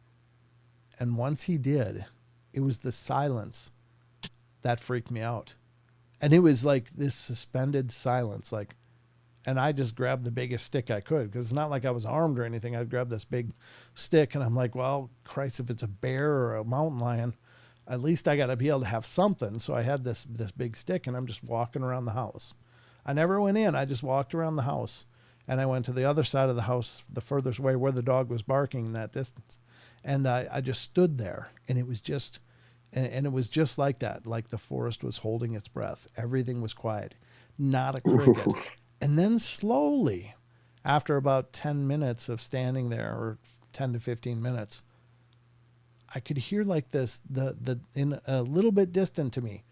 And once he did, it was the silence that freaked me out. And it was like this suspended silence, like, and I just grabbed the biggest stick I could, because it's not like I was armed or anything. I'd grab this big stick, and I'm like, well, Christ, if it's a bear or a mountain lion, at least I got to be able to have something. So I had this big stick, and I'm just walking around the house. I never went in. I just walked around the house, and I went to the other side of the house, the furthest way where the dog was barking in that distance. And I just stood there, and it was just, and it was just like that. Like the forest was holding its breath. Everything was quiet, not a cricket. Ooh. And then slowly, after about 10 minutes of standing there, or 10 to 15 minutes, I could hear like this, in a little bit distant to me,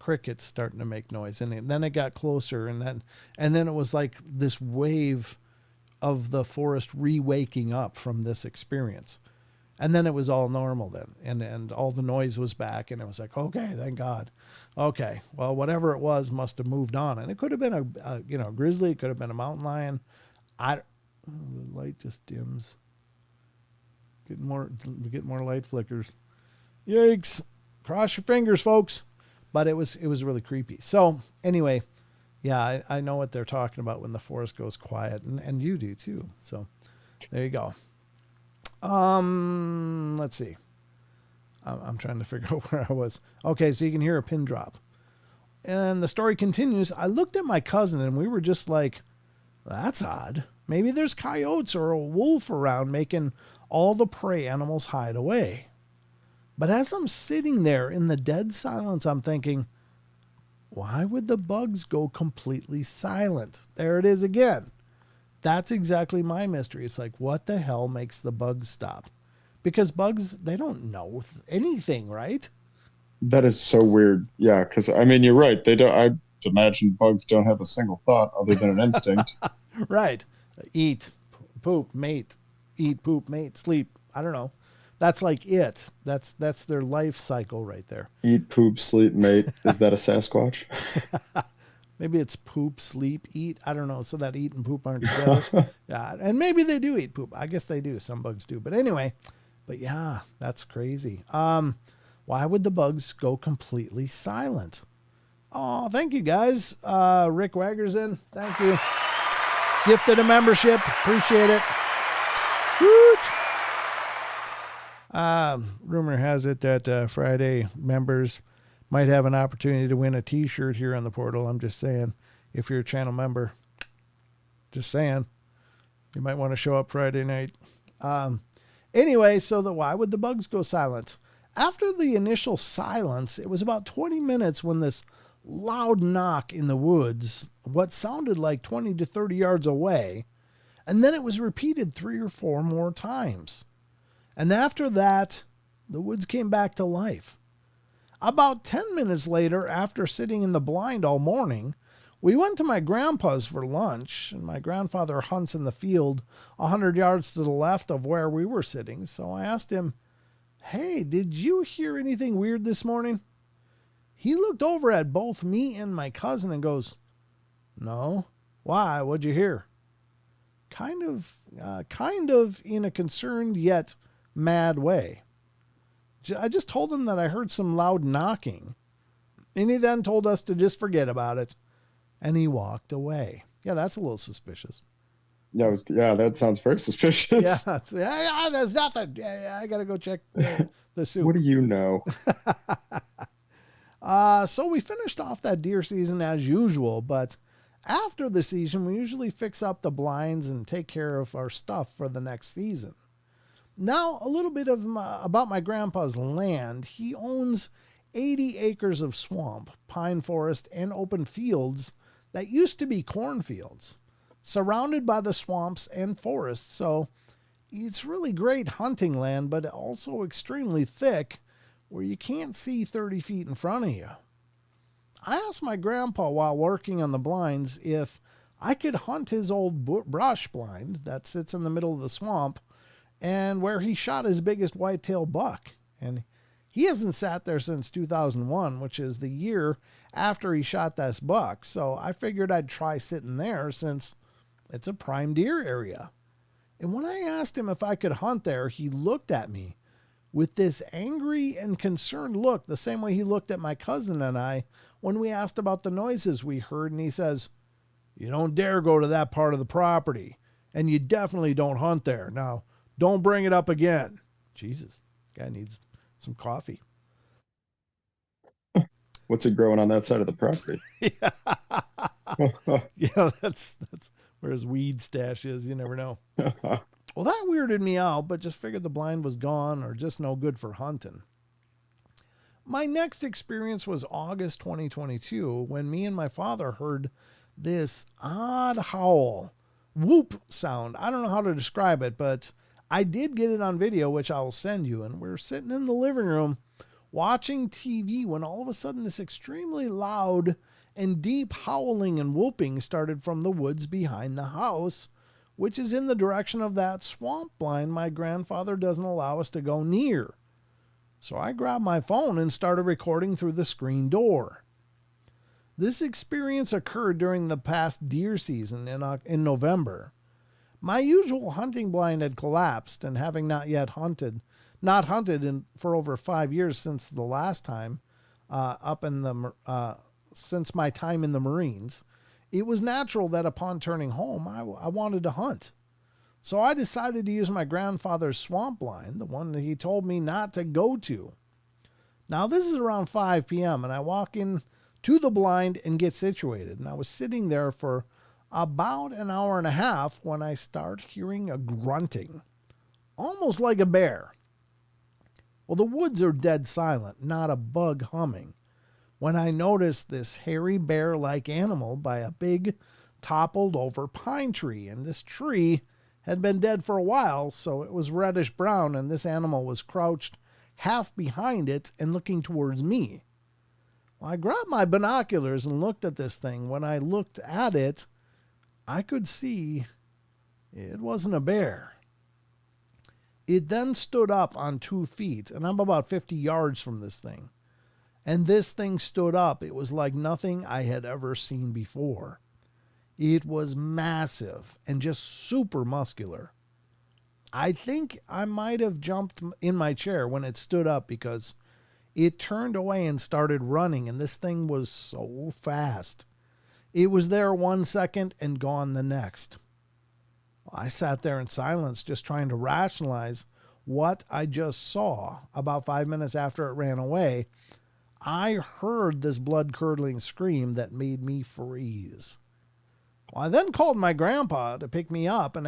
crickets starting to make noise, and then it got closer, and then it was like this wave of the forest re-waking up from this experience. And then it was all normal then, and all the noise was back, and it was like, okay, thank God. Okay, well, whatever it was must have moved on, and it could have been a grizzly, it could have been a mountain lion. The light just dims. We get more light flickers. Yikes! Cross your fingers, folks. But it was really creepy. So anyway, yeah, I know what they're talking about when the forest goes quiet, and you do too. So there you go. Let's see. I'm trying to figure out where I was. Okay, so you can hear a pin drop. And the story continues. I looked at my cousin and we were just like, that's odd. Maybe there's coyotes or a wolf around making all the prey animals hide away. But as I'm sitting there in the dead silence, I'm thinking, why would the bugs go completely silent? There it is again. That's exactly my mystery. It's like, what the hell makes the bugs stop? Because bugs, they don't know anything, right? That is so weird. Yeah, because I mean, you're right. They don't. I imagine bugs don't have a single thought other than an instinct. Right. Eat, poop, mate. Eat, poop, mate, sleep. I don't know. That's like it. That's their life cycle right there. Eat, poop, sleep, mate. Is that a Sasquatch? Maybe it's poop, sleep, eat. I don't know. So that eat and poop aren't together. Yeah, and maybe they do eat poop. I guess they do. Some bugs do. But anyway, yeah, that's crazy. Why would the bugs go completely silent? Oh, thank you guys. Rick Waggerson, thank you. Gifted a membership. Appreciate it. Woot. Rumor has it that Friday members might have an opportunity to win a t-shirt here on the portal. I'm just saying, if you're a channel member, just saying, you might want to show up Friday night. Anyway, so why would the bugs go silent? After the initial silence, it was about 20 minutes when this loud knock in the woods, what sounded like 20 to 30 yards away, and then it was repeated 3 or 4 more times. And after that, the woods came back to life. About 10 minutes later, after sitting in the blind all morning, we went to my grandpa's for lunch, and my grandfather hunts in the field 100 yards to the left of where we were sitting. So I asked him, hey, did you hear anything weird this morning? He looked over at both me and my cousin and goes, no. Why? What'd you hear? Kind of in a concerned yet mad way. I just told him that I heard some loud knocking, and he then told us to just forget about it, and he walked away. Yeah, that's a little suspicious. Yeah, that sounds very suspicious. Yeah, there's nothing. Yeah, I gotta go check the soup. What do you know? So we finished off that deer season as usual, but after the season, we usually fix up the blinds and take care of our stuff for the next season. Now, a little bit about my grandpa's land. He owns 80 acres of swamp, pine forest, and open fields that used to be cornfields, surrounded by the swamps and forests. So it's really great hunting land, but also extremely thick, where you can't see 30 feet in front of you. I asked my grandpa while working on the blinds if I could hunt his old brush blind that sits in the middle of the swamp and where he shot his biggest whitetail buck. And he hasn't sat there since 2001, which is the year after he shot this buck. So I figured I'd try sitting there since it's a prime deer area. And when I asked him if I could hunt there, he looked at me with this angry and concerned look, the same way he looked at my cousin and I when we asked about the noises we heard. And he says, you don't dare go to that part of the property, and you definitely don't hunt there. Now, don't bring it up again. Jesus, guy needs some coffee. What's it growing on that side of the property? Yeah, that's where his weed stash is. You never know. Well, that weirded me out, but just figured the blind was gone or just no good for hunting. My next experience was August 2022 when me and my father heard this odd howl, whoop sound. I don't know how to describe it, but I did get it on video, which I will send you. And we're sitting in the living room watching TV when all of a sudden this extremely loud and deep howling and whooping started from the woods behind the house, which is in the direction of that swamp line my grandfather doesn't allow us to go near. So I grabbed my phone and started recording through the screen door. This experience occurred during the past deer season in November. My usual hunting blind had collapsed, and having not hunted for over 5 years since the last time, since my time in the Marines, it was natural that upon turning home, I wanted to hunt. So I decided to use my grandfather's swamp blind, the one that he told me not to go to. Now this is around 5 p.m. and I walk in to the blind and get situated. And I was sitting there for about an hour and a half when I start hearing a grunting, almost like a bear. Well, the woods are dead silent, not a bug humming, when I noticed this hairy bear-like animal by a big toppled over pine tree. And this tree had been dead for a while, so it was reddish brown, and this animal was crouched half behind it and looking towards me. Well, I grabbed my binoculars and looked at this thing. When I looked at it, I could see it wasn't a bear. It then stood up on 2 feet, and I'm about 50 yards from this thing. And this thing stood up. It was like nothing I had ever seen before. It was massive and just super muscular. I think I might have jumped in my chair when it stood up because it turned away and started running, and this thing was so fast. It was there 1 second and gone the next. I sat there in silence just trying to rationalize what I just saw. About 5 minutes after it ran away, I heard this blood-curdling scream that made me freeze. Well, I then called my grandpa to pick me up and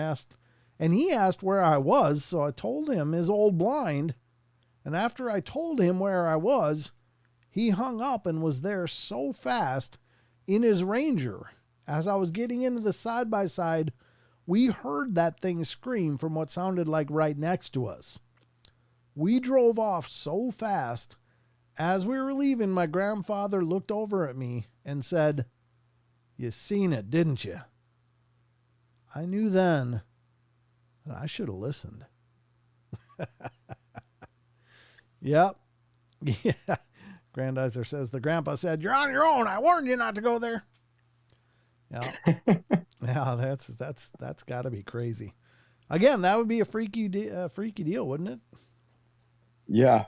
he asked where I was, so I told him his old blind. And after I told him where I was, he hung up and was there so fast in his Ranger. As I was getting into the side-by-side, we heard that thing scream from what sounded like right next to us. We drove off so fast. As we were leaving, my grandfather looked over at me and said, "You seen it, didn't you?" I knew then that I should have listened. Yep. Yeah. Grandizer says, the grandpa said, "You're on your own. I warned you not to go there." Yeah. Yeah, that's got to be crazy. Again, that would be a freaky deal, wouldn't it? Yeah.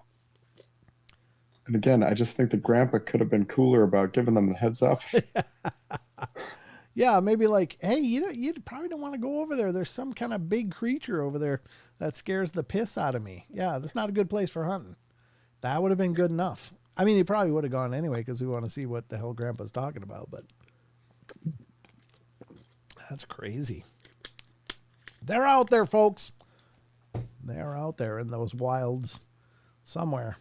And again, I just think the grandpa could have been cooler about giving them the heads up. Yeah, maybe like, hey, you probably don't want to go over there. There's some kind of big creature over there that scares the piss out of me. Yeah, that's not a good place for hunting. That would have been good enough. I mean, he probably would have gone anyway because we want to see what the hell Grandpa's talking about, but that's crazy. They're out there, folks. They're out there in those wilds somewhere.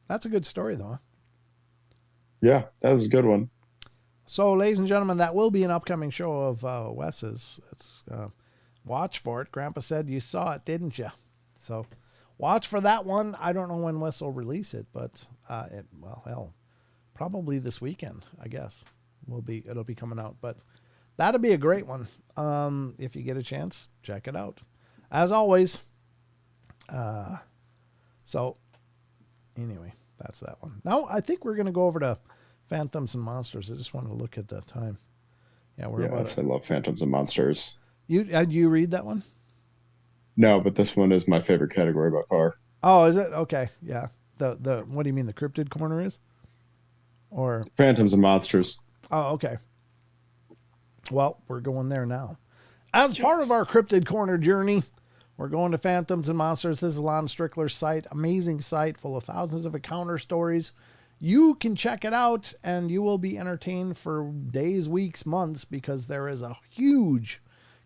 That's a good story, though. Huh? Yeah, that was a good one. So, ladies and gentlemen, that will be an upcoming show of Wes's. It's watch for it. Grandpa said you saw it, didn't you? So, watch for that one. I don't know when Wes will release it, but probably this weekend, I guess. It'll be coming out, but that'll be a great one. If you get a chance, check it out. As always. So, anyway, that's that one. Now, I think we're going to go over to Phantoms and Monsters. I just want to look at the time. Yeah, I love Phantoms and Monsters. You read that one? No, but this one is my favorite category by far. Oh, is it? Okay, yeah. The what do you mean the cryptid corner is? Or Phantoms and Monsters. Oh, okay. Well, we're going there now. As part of our cryptid corner journey, we're going to Phantoms and Monsters. This is Lon Strickler's site. Amazing site full of thousands of encounter stories. You can check it out and you will be entertained for days, weeks, months, because there is a huge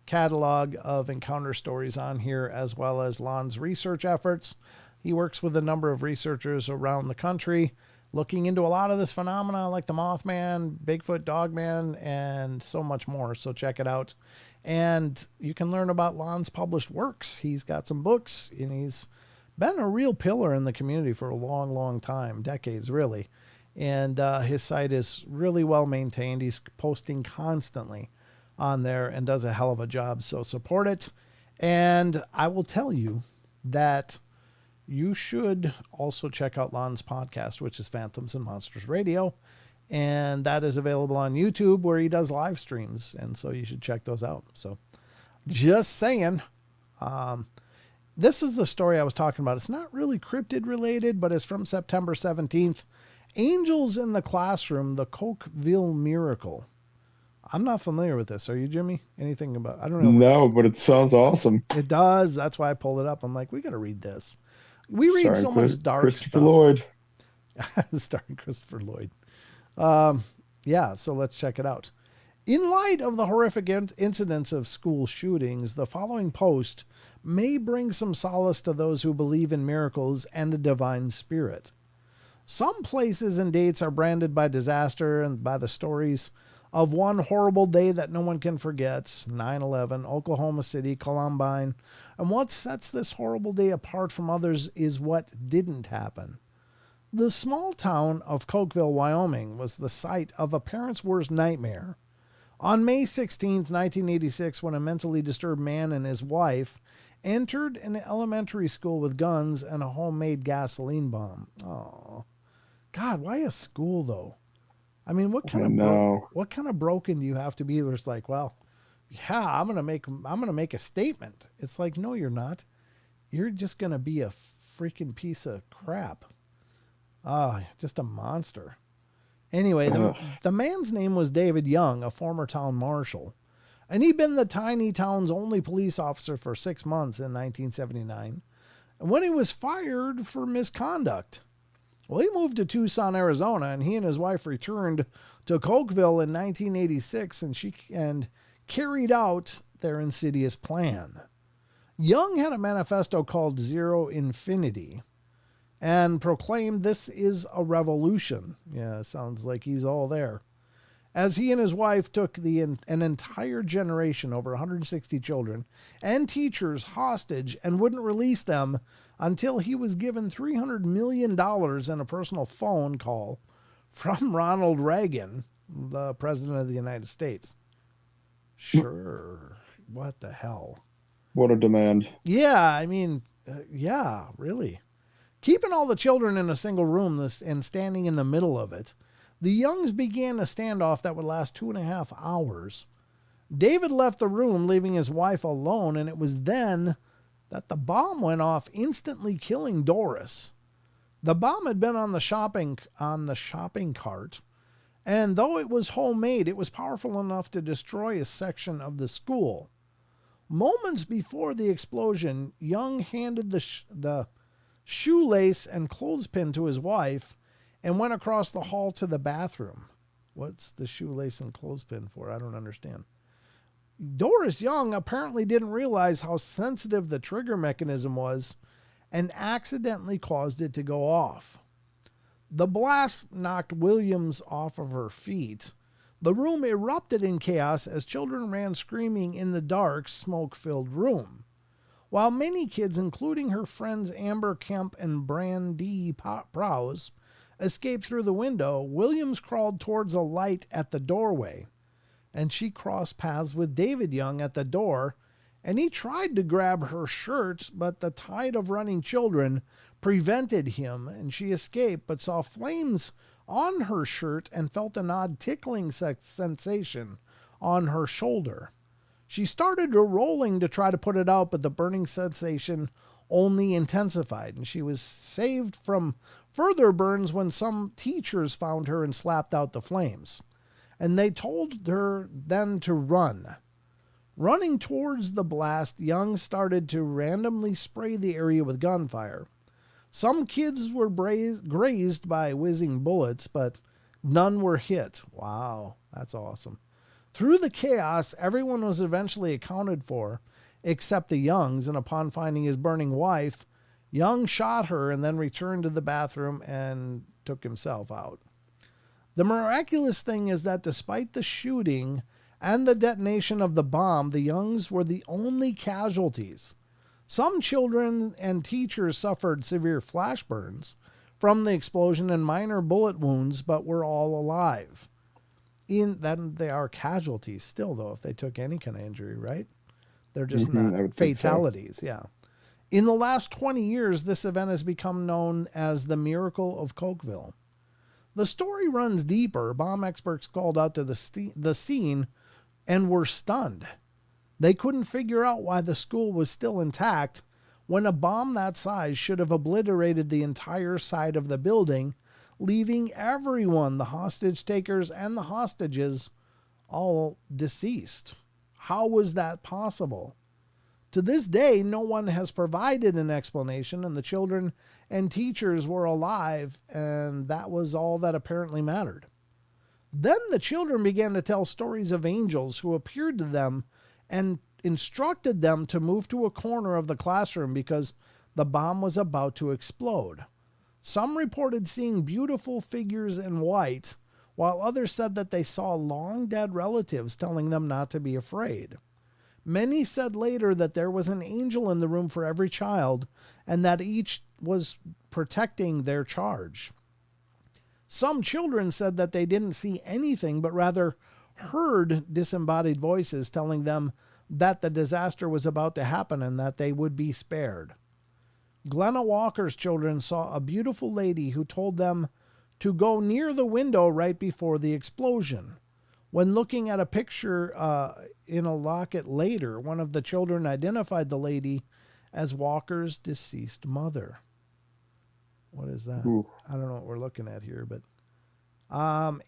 catalog of encounter stories on here, as well as Lon's research efforts. He works with a number of researchers around the country looking into a lot of this phenomena like the Mothman, Bigfoot, Dogman, and so much more. So check it out. And you can learn about Lon's published works. He's got some books and he's been a real pillar in the community for a long, long time, decades really. And his site is really well maintained. He's posting constantly on there and does a hell of a job. So support it. And I will tell you that you should also check out Lon's podcast, which is Phantoms and Monsters Radio. And that is available on YouTube where he does live streams. And so you should check those out. So just saying. This is the story I was talking about. It's not really cryptid related, but it's from September 17th. Angels in the Classroom, the Cokeville Miracle. I'm not familiar with this. Are you, Jimmy? Anything about, I don't know. No, but it sounds awesome. It does. That's why I pulled it up. I'm like, we got to read this. We read so much dark Christopher stuff. Lloyd. Starring Christopher Lloyd. Yeah, so let's check it out. In light of the horrific incidents of school shootings, the following post may bring some solace to those who believe in miracles and a divine spirit. Some places and dates are branded by disaster and by the stories of one horrible day that no one can forget, 9/11, Oklahoma City, Columbine. And what sets this horrible day apart from others is what didn't happen. The small town of Cokeville, Wyoming, was the site of a parent's worst nightmare. On May 16, 1986, when a mentally disturbed man and his wife entered an elementary school with guns and a homemade gasoline bomb. Oh, God, why a school though? I mean, what kind of broken do you have to be where it's like, well, yeah, I'm gonna make a statement. It's like, no, you're not. You're just gonna be a freaking piece of crap. Just a monster. Anyway, the man's name was David Young, a former town marshal. And he'd been the tiny town's only police officer for 6 months in 1979. And when he was fired for misconduct, well, he moved to Tucson, Arizona, and he and his wife returned to Cokeville in 1986 and carried out their insidious plan. Young had a manifesto called Zero Infinity and proclaimed this is a revolution. Yeah, sounds like he's all there. As he and his wife took an entire generation, over 160 children, and teachers hostage and wouldn't release them until he was given $300 million in a personal phone call from Ronald Reagan, the President of the United States. Sure. What the hell? What a demand. Yeah, I mean, yeah, really. Keeping all the children in a single room and standing in the middle of it, the Youngs began a standoff that would last 2.5 hours. David left the room, leaving his wife alone, and it was then that the bomb went off, instantly killing Doris. The bomb had been on the shopping cart, and though it was homemade, it was powerful enough to destroy a section of the school. Moments before the explosion, Young handed the shoelace and clothespin to his wife and went across the hall to the bathroom. What's the shoelace and clothespin for? I don't understand. Doris Young apparently didn't realize how sensitive the trigger mechanism was and accidentally caused it to go off. The blast knocked Williams off of her feet. The room erupted in chaos as children ran screaming in the dark, smoke-filled room. While many kids, including her friends Amber Kemp and Brandy Prowse, escaped through the window, Williams crawled towards a light at the doorway, and she crossed paths with David Young at the door, and he tried to grab her shirts, but the tide of running children prevented him, and she escaped, but saw flames on her shirt and felt an odd tickling sensation on her shoulder. She started rolling to try to put it out, but the burning sensation only intensified, and she was saved from further burns when some teachers found her and slapped out the flames. And they told her then to run. Running towards the blast, Young started to randomly spray the area with gunfire. Some kids were grazed by whizzing bullets, but none were hit. Wow, that's awesome. Through the chaos, everyone was eventually accounted for, except the Youngs, and upon finding his burning wife, Young shot her and then returned to the bathroom and took himself out. The miraculous thing is that despite the shooting and the detonation of the bomb, the Youngs were the only casualties. Some children and teachers suffered severe flash burns from the explosion and minor bullet wounds, but were all alive. Then they are casualties still, though, if they took any kind of injury, right? They're just I not would think so. fatalities, yeah. In the last 20 years, this event has become known as the Miracle of Cokeville. The story runs deeper. Bomb experts called out to the scene and were stunned. They couldn't figure out why the school was still intact when a bomb that size should have obliterated the entire side of the building, leaving everyone, the hostage takers and the hostages, all deceased. How was that possible? To this day, no one has provided an explanation, and the children and teachers were alive, and that was all that apparently mattered. Then the children began to tell stories of angels who appeared to them and instructed them to move to a corner of the classroom because the bomb was about to explode. Some reported seeing beautiful figures in white, while others said that they saw long-dead relatives telling them not to be afraid. Many said later that there was an angel in the room for every child and that each was protecting their charge. Some children said that they didn't see anything, but rather heard disembodied voices telling them that the disaster was about to happen and that they would be spared. Glenna Walker's children saw a beautiful lady who told them to go near the window right before the explosion. When looking at a picture in a locket later, one of the children identified the lady as Walker's deceased mother. What is that? Ooh. I don't know what we're looking at here, but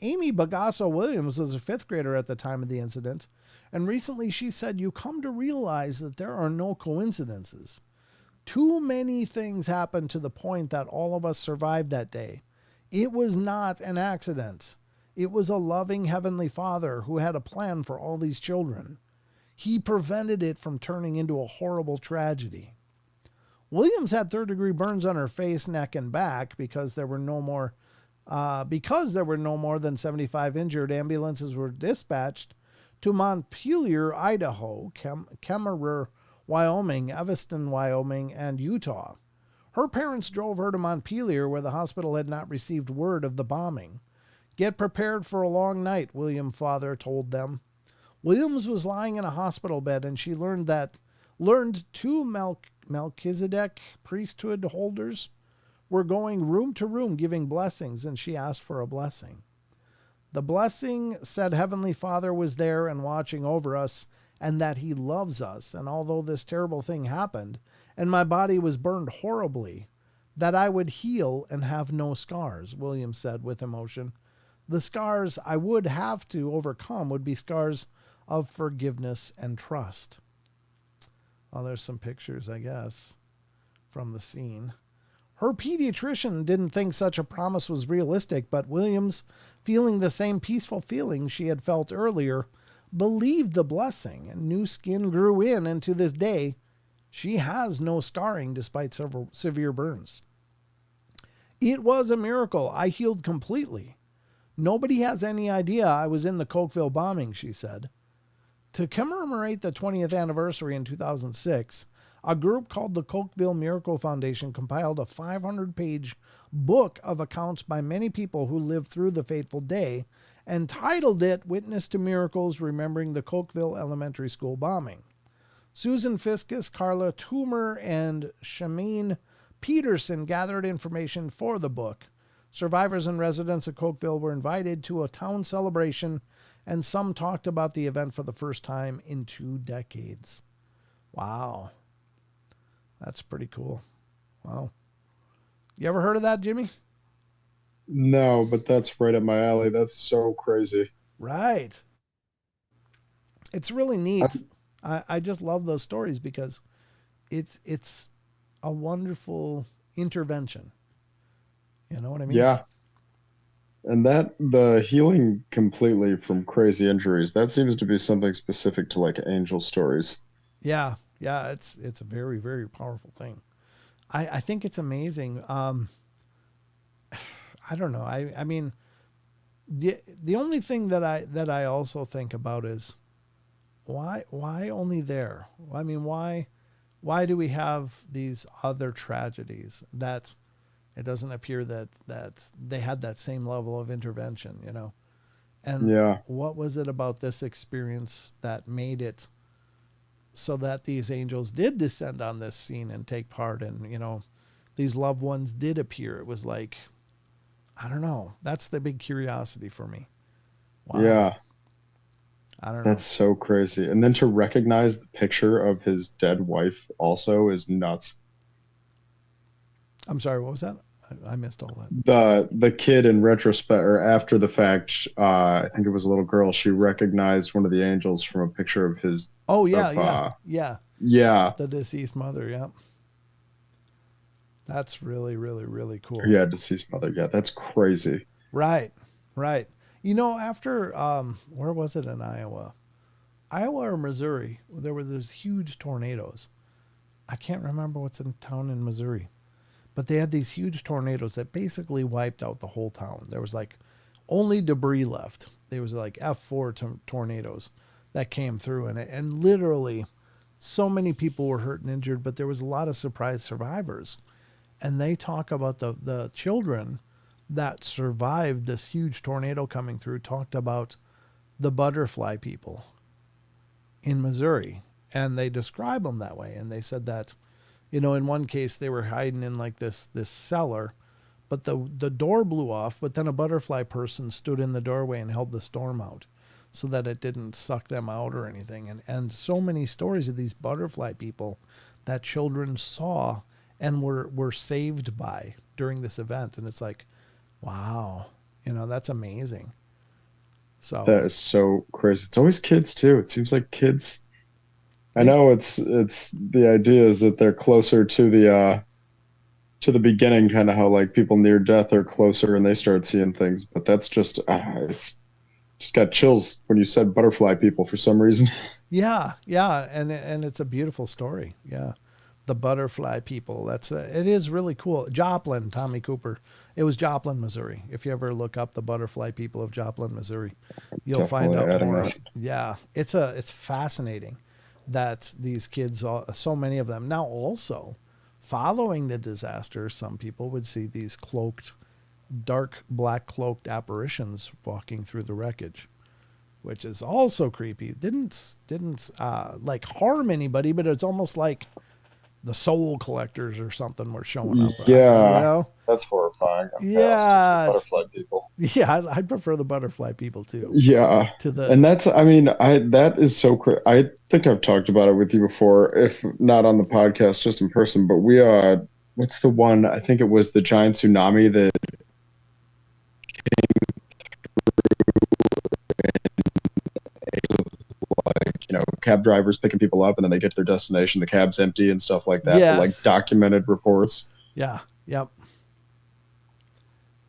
Amy Bagasso Williams was a fifth grader at the time of the incident, and recently she said, "You come to realize that there are no coincidences. Too many things happened to the point that all of us survived that day. It was not an accident. It was a loving Heavenly Father who had a plan for all these children. He prevented it from turning into a horrible tragedy." Williams had third-degree burns on her face, neck, and back because there were no more than 75 injured. Ambulances were dispatched to Montpelier, Idaho, Kemmerer, Wyoming, Evanston, Wyoming, and Utah. Her parents drove her to Montpelier, where the hospital had not received word of the bombing. "Get prepared for a long night," William's father told them. Williams was lying in a hospital bed, and she learned two Melchizedek priesthood holders were going room to room giving blessings, and she asked for a blessing. The blessing said Heavenly Father was there and watching over us, and that He loves us, and although this terrible thing happened, and my body was burned horribly, that I would heal and have no scars, Williams said with emotion. The scars I would have to overcome would be scars of forgiveness and trust. Well, there's some pictures, I guess, from the scene. Her pediatrician didn't think such a promise was realistic, but Williams, feeling the same peaceful feeling she had felt earlier, believed the blessing, and new skin grew in, and to this day, she has no scarring despite several severe burns. "It was a miracle. I healed completely. Nobody has any idea I was in the Cokeville bombing," she said. To commemorate the 20th anniversary in 2006, a group called the Cokeville Miracle Foundation compiled a 500-page book of accounts by many people who lived through the fateful day and titled it "Witness to Miracles, Remembering the Cokeville Elementary School Bombing." Susan Fiskus, Carla Toomer, and Shameen Peterson gathered information for the book. Survivors and residents of Cokeville were invited to a town celebration, and some talked about the event for the first time in 2 decades. Wow. That's pretty cool. Wow. You ever heard of that, Jimmy? No, but that's right up my alley. That's so crazy. Right. It's really neat. I just love those stories because it's a wonderful intervention. You know what I mean? Yeah. And the healing completely from crazy injuries, that seems to be something specific to like angel stories. Yeah. Yeah. It's a very, very powerful thing. I think it's amazing. I don't know. I mean, the only thing that I also think about is why only there? I mean, why why do we have these other tragedies that it doesn't appear that they had that same level of intervention, you know? And Yeah. what was it about this experience that made it so that these angels did descend on this scene and take part, and, you know, these loved ones did appear? It was like, I don't know. That's the big curiosity for me. Why? Yeah. I don't know. That's so crazy. And then to recognize the picture of his dead wife also is nuts. I'm sorry, what was that? I missed all that. The kid in retrospect or after the fact, I think it was a little girl, she recognized one of the angels from a picture of his Oh, yeah, of yeah, yeah. yeah. The deceased mother, yeah. That's really, really, really cool. Yeah, deceased mother. Yeah, that's crazy. Right, right. You know, after, where was it in Iowa? Iowa or Missouri, there were those huge tornadoes. I can't remember what's in town in Missouri, but they had these huge tornadoes that basically wiped out the whole town. There was like only debris left. There was like F4 tornadoes that came through, and literally so many people were hurt and injured, but there was a lot of surprise survivors. And they talk about the children that survived this huge tornado coming through, talked about the butterfly people in Missouri, and they describe them that way. And they said that, you know, in one case they were hiding in like this cellar, but the door blew off, but then a butterfly person stood in the doorway and held the storm out so that it didn't suck them out or anything. And so many stories of these butterfly people that children saw and were saved by during this event. And it's like, wow, you know, that's amazing. So That is so crazy. It's always kids too. It seems like kids. I they, know it's the idea is that they're closer to the beginning, kind of how like people near death are closer and they start seeing things. But that's just it's just got chills when you said butterfly people for some reason. yeah, yeah. And it's a beautiful story. Yeah. The butterfly people. It is really cool. Joplin, Tommy Cooper. It was Joplin, Missouri. If you ever look up the butterfly people of Joplin, Missouri, you'll find Definitely out adding more. that. Yeah, it's fascinating that these kids, so many of them. Now also, following the disaster, some people would see these cloaked, dark black cloaked apparitions walking through the wreckage, which is also creepy. Didn't like harm anybody, but it's almost like the soul collectors or something were showing up. You Yeah, know? that's horrifying. Yeah, I'll stick with the Yeah, butterfly people. yeah. I'd prefer the butterfly people too. Yeah. To the And that's, I mean, that is so crazy. I think I've talked about it with you before, if not on the podcast, just in person. But what's the one? I think it was the giant tsunami that, like, cab drivers picking people up and then they get to their destination, the cab's empty and stuff like that. But like yes, documented reports. yeah, yep.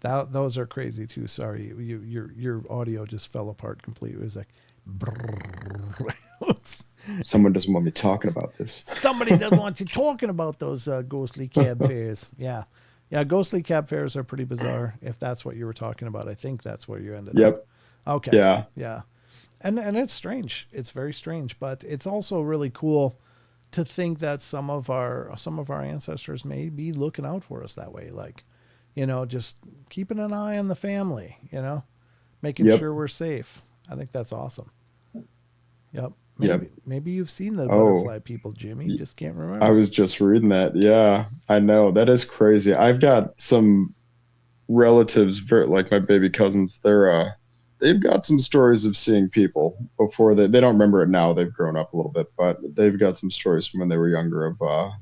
Those are crazy too. Sorry, your audio just fell apart completely. It was like, Someone doesn't want me talking about this. somebody doesn't want you talking about those ghostly cab fares. Yeah, yeah. Ghostly cab fares are pretty bizarre. If that's what you were talking about, I think that's where you ended up. Yep. Okay. Yeah. Yeah. And it's strange. It's very strange, but it's also really cool to think that some of our ancestors may be looking out for us that way. Like, you know, just keeping an eye on the family, you know, making Yep. sure we're safe. I think that's awesome. Yep. Yep. Maybe you've seen the Oh, butterfly people, Jimmy. Just can't I remember. was just reading that. Yeah, I know. That is crazy. I've got some relatives, like my baby cousins, they've got some stories of seeing people before they don't remember it now. They've grown up a little bit, but they've got some stories from when they were younger of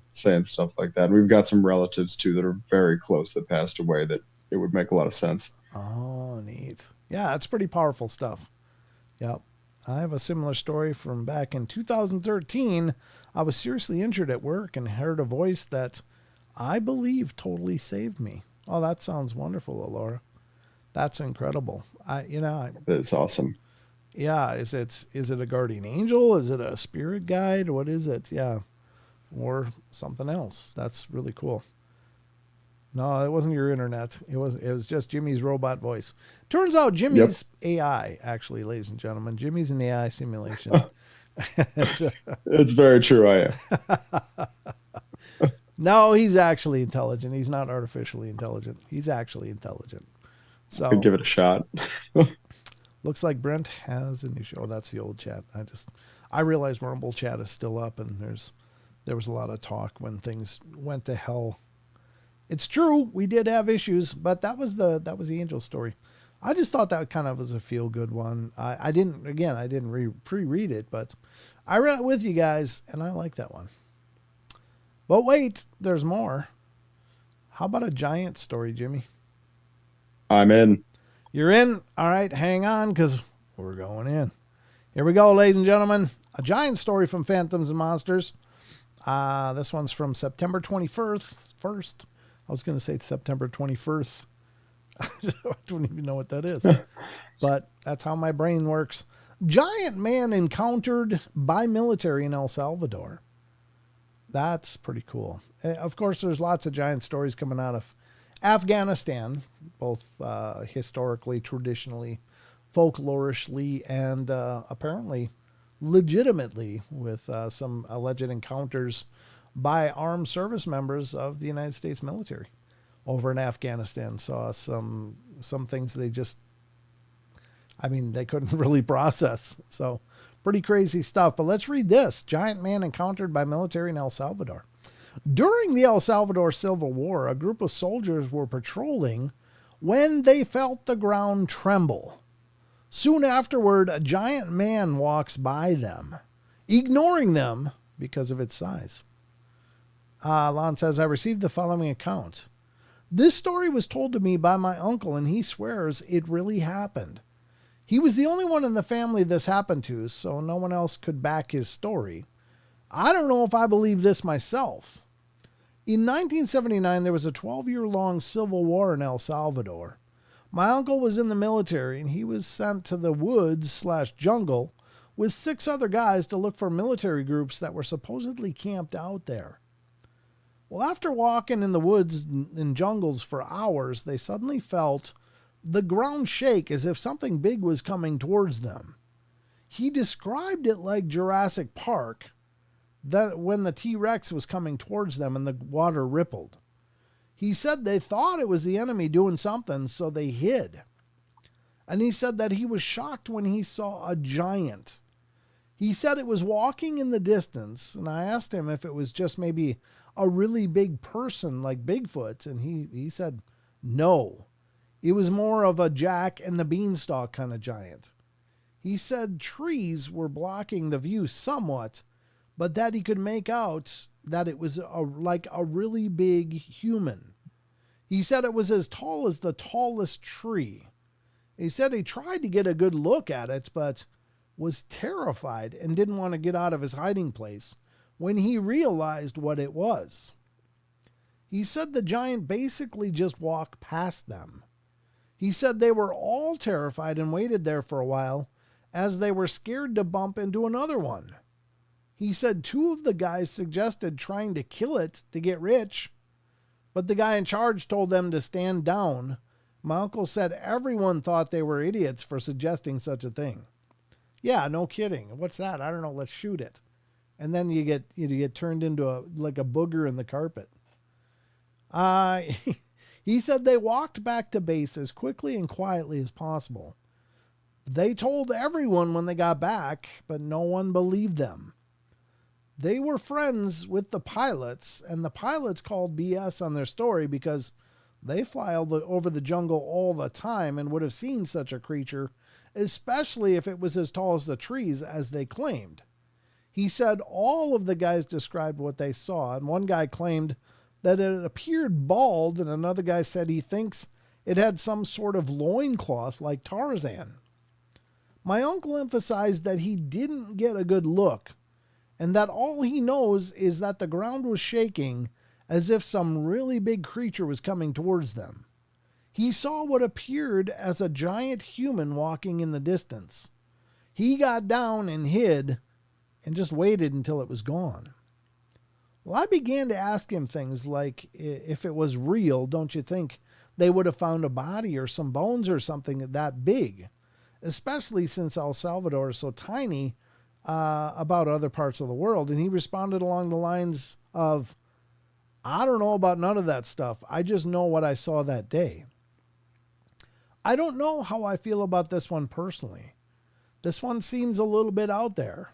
saying stuff like that. And we've got some relatives too that are very close that passed away that it would make a lot of sense. Oh, neat. Yeah, that's pretty powerful stuff. Yep. I have a similar story from back in 2013. I was seriously injured at work and heard a voice that I believe totally saved me. Oh, that sounds wonderful, Alora. That's incredible. It's awesome. Yeah, is it a guardian angel? Is it a spirit guide? What is it? Yeah. Or something else. That's really cool. No, it wasn't your internet. It was just Jimmy's robot voice. Turns out Yep. Jimmy's AI, actually, ladies and gentlemen. Jimmy's an AI simulation. It's very true. I am. No, he's actually intelligent. He's not artificially intelligent. He's actually intelligent. Could So give it a shot. looks like Brent has an issue. Oh, that's the old chat. I realized Rumble chat is still up, and there was a lot of talk when things went to hell. It's true, we did have issues, but that was the angel story. I just thought that kind of was a feel good one. I didn't pre-read it, but I read it with you guys, and I like that one. But wait, there's more. How about a giant story, Jimmy? I'm in. You're in? All right, hang on, because we're going in. Here we go, ladies and gentlemen. A giant story from Phantoms and Monsters. This one's from September 21st. I was going to say September 21st. I don't even know what that is. But that's how my brain works. Giant man encountered by military in El Salvador. That's pretty cool. Of course, there's lots of giant stories coming out of Afghanistan, both historically, traditionally, folklorishly, and apparently legitimately with some alleged encounters by armed service members of the United States military over in Afghanistan. Saw some things they couldn't really process. So pretty crazy stuff. But let's read this. Giant man encountered by military in El Salvador. During the El Salvador Civil War, a group of soldiers were patrolling when they felt the ground tremble. Soon afterward, a giant man walks by them, ignoring them because of its size. Lon says, I received the following account. This story was told to me by my uncle, and he swears it really happened. He was the only one in the family this happened to, so no one else could back his story. I don't know if I believe this myself. In 1979, there was a 12-year-long civil war in El Salvador. My uncle was in the military, and he was sent to the woods/jungle with 6 other guys to look for military groups that were supposedly camped out there. Well, after walking in the woods and jungles for hours, they suddenly felt the ground shake as if something big was coming towards them. He described it like Jurassic Park, that when the T-Rex was coming towards them and the water rippled. He said they thought it was the enemy doing something, so they hid. And he said that he was shocked when he saw a giant. He said it was walking in the distance, and I asked him if it was just maybe a really big person like Bigfoot, and he said no. It was more of a Jack and the Beanstalk kind of giant. He said trees were blocking the view somewhat, but that he could make out that it was like a really big human. He said it was as tall as the tallest tree. He said he tried to get a good look at it, but was terrified and didn't want to get out of his hiding place when he realized what it was. He said the giant basically just walked past them. He said they were all terrified and waited there for a while as they were scared to bump into another one. He said 2 of the guys suggested trying to kill it to get rich, but the guy in charge told them to stand down. My uncle said everyone thought they were idiots for suggesting such a thing. Yeah, no kidding. What's that? I don't know. Let's shoot it. And then you get turned into a booger in the carpet. He said they walked back to base as quickly and quietly as possible. They told everyone when they got back, but no one believed them. They were friends with the pilots, and the pilots called BS on their story because they fly over the jungle all the time and would have seen such a creature, especially if it was as tall as the trees as they claimed. He said all of the guys described what they saw, and one guy claimed that it appeared bald, and another guy said he thinks it had some sort of loincloth like Tarzan. My uncle emphasized that he didn't get a good look, and that all he knows is that the ground was shaking as if some really big creature was coming towards them. He saw what appeared as a giant human walking in the distance. He got down and hid and just waited until it was gone. Well, I began to ask him things like, if it was real, don't you think they would have found a body or some bones or something that big? Especially since El Salvador is so tiny about other parts of the world. And he responded along the lines of, I don't know about none of that stuff. I just know what I saw that day. I don't know how I feel about this one personally. This one seems a little bit out there.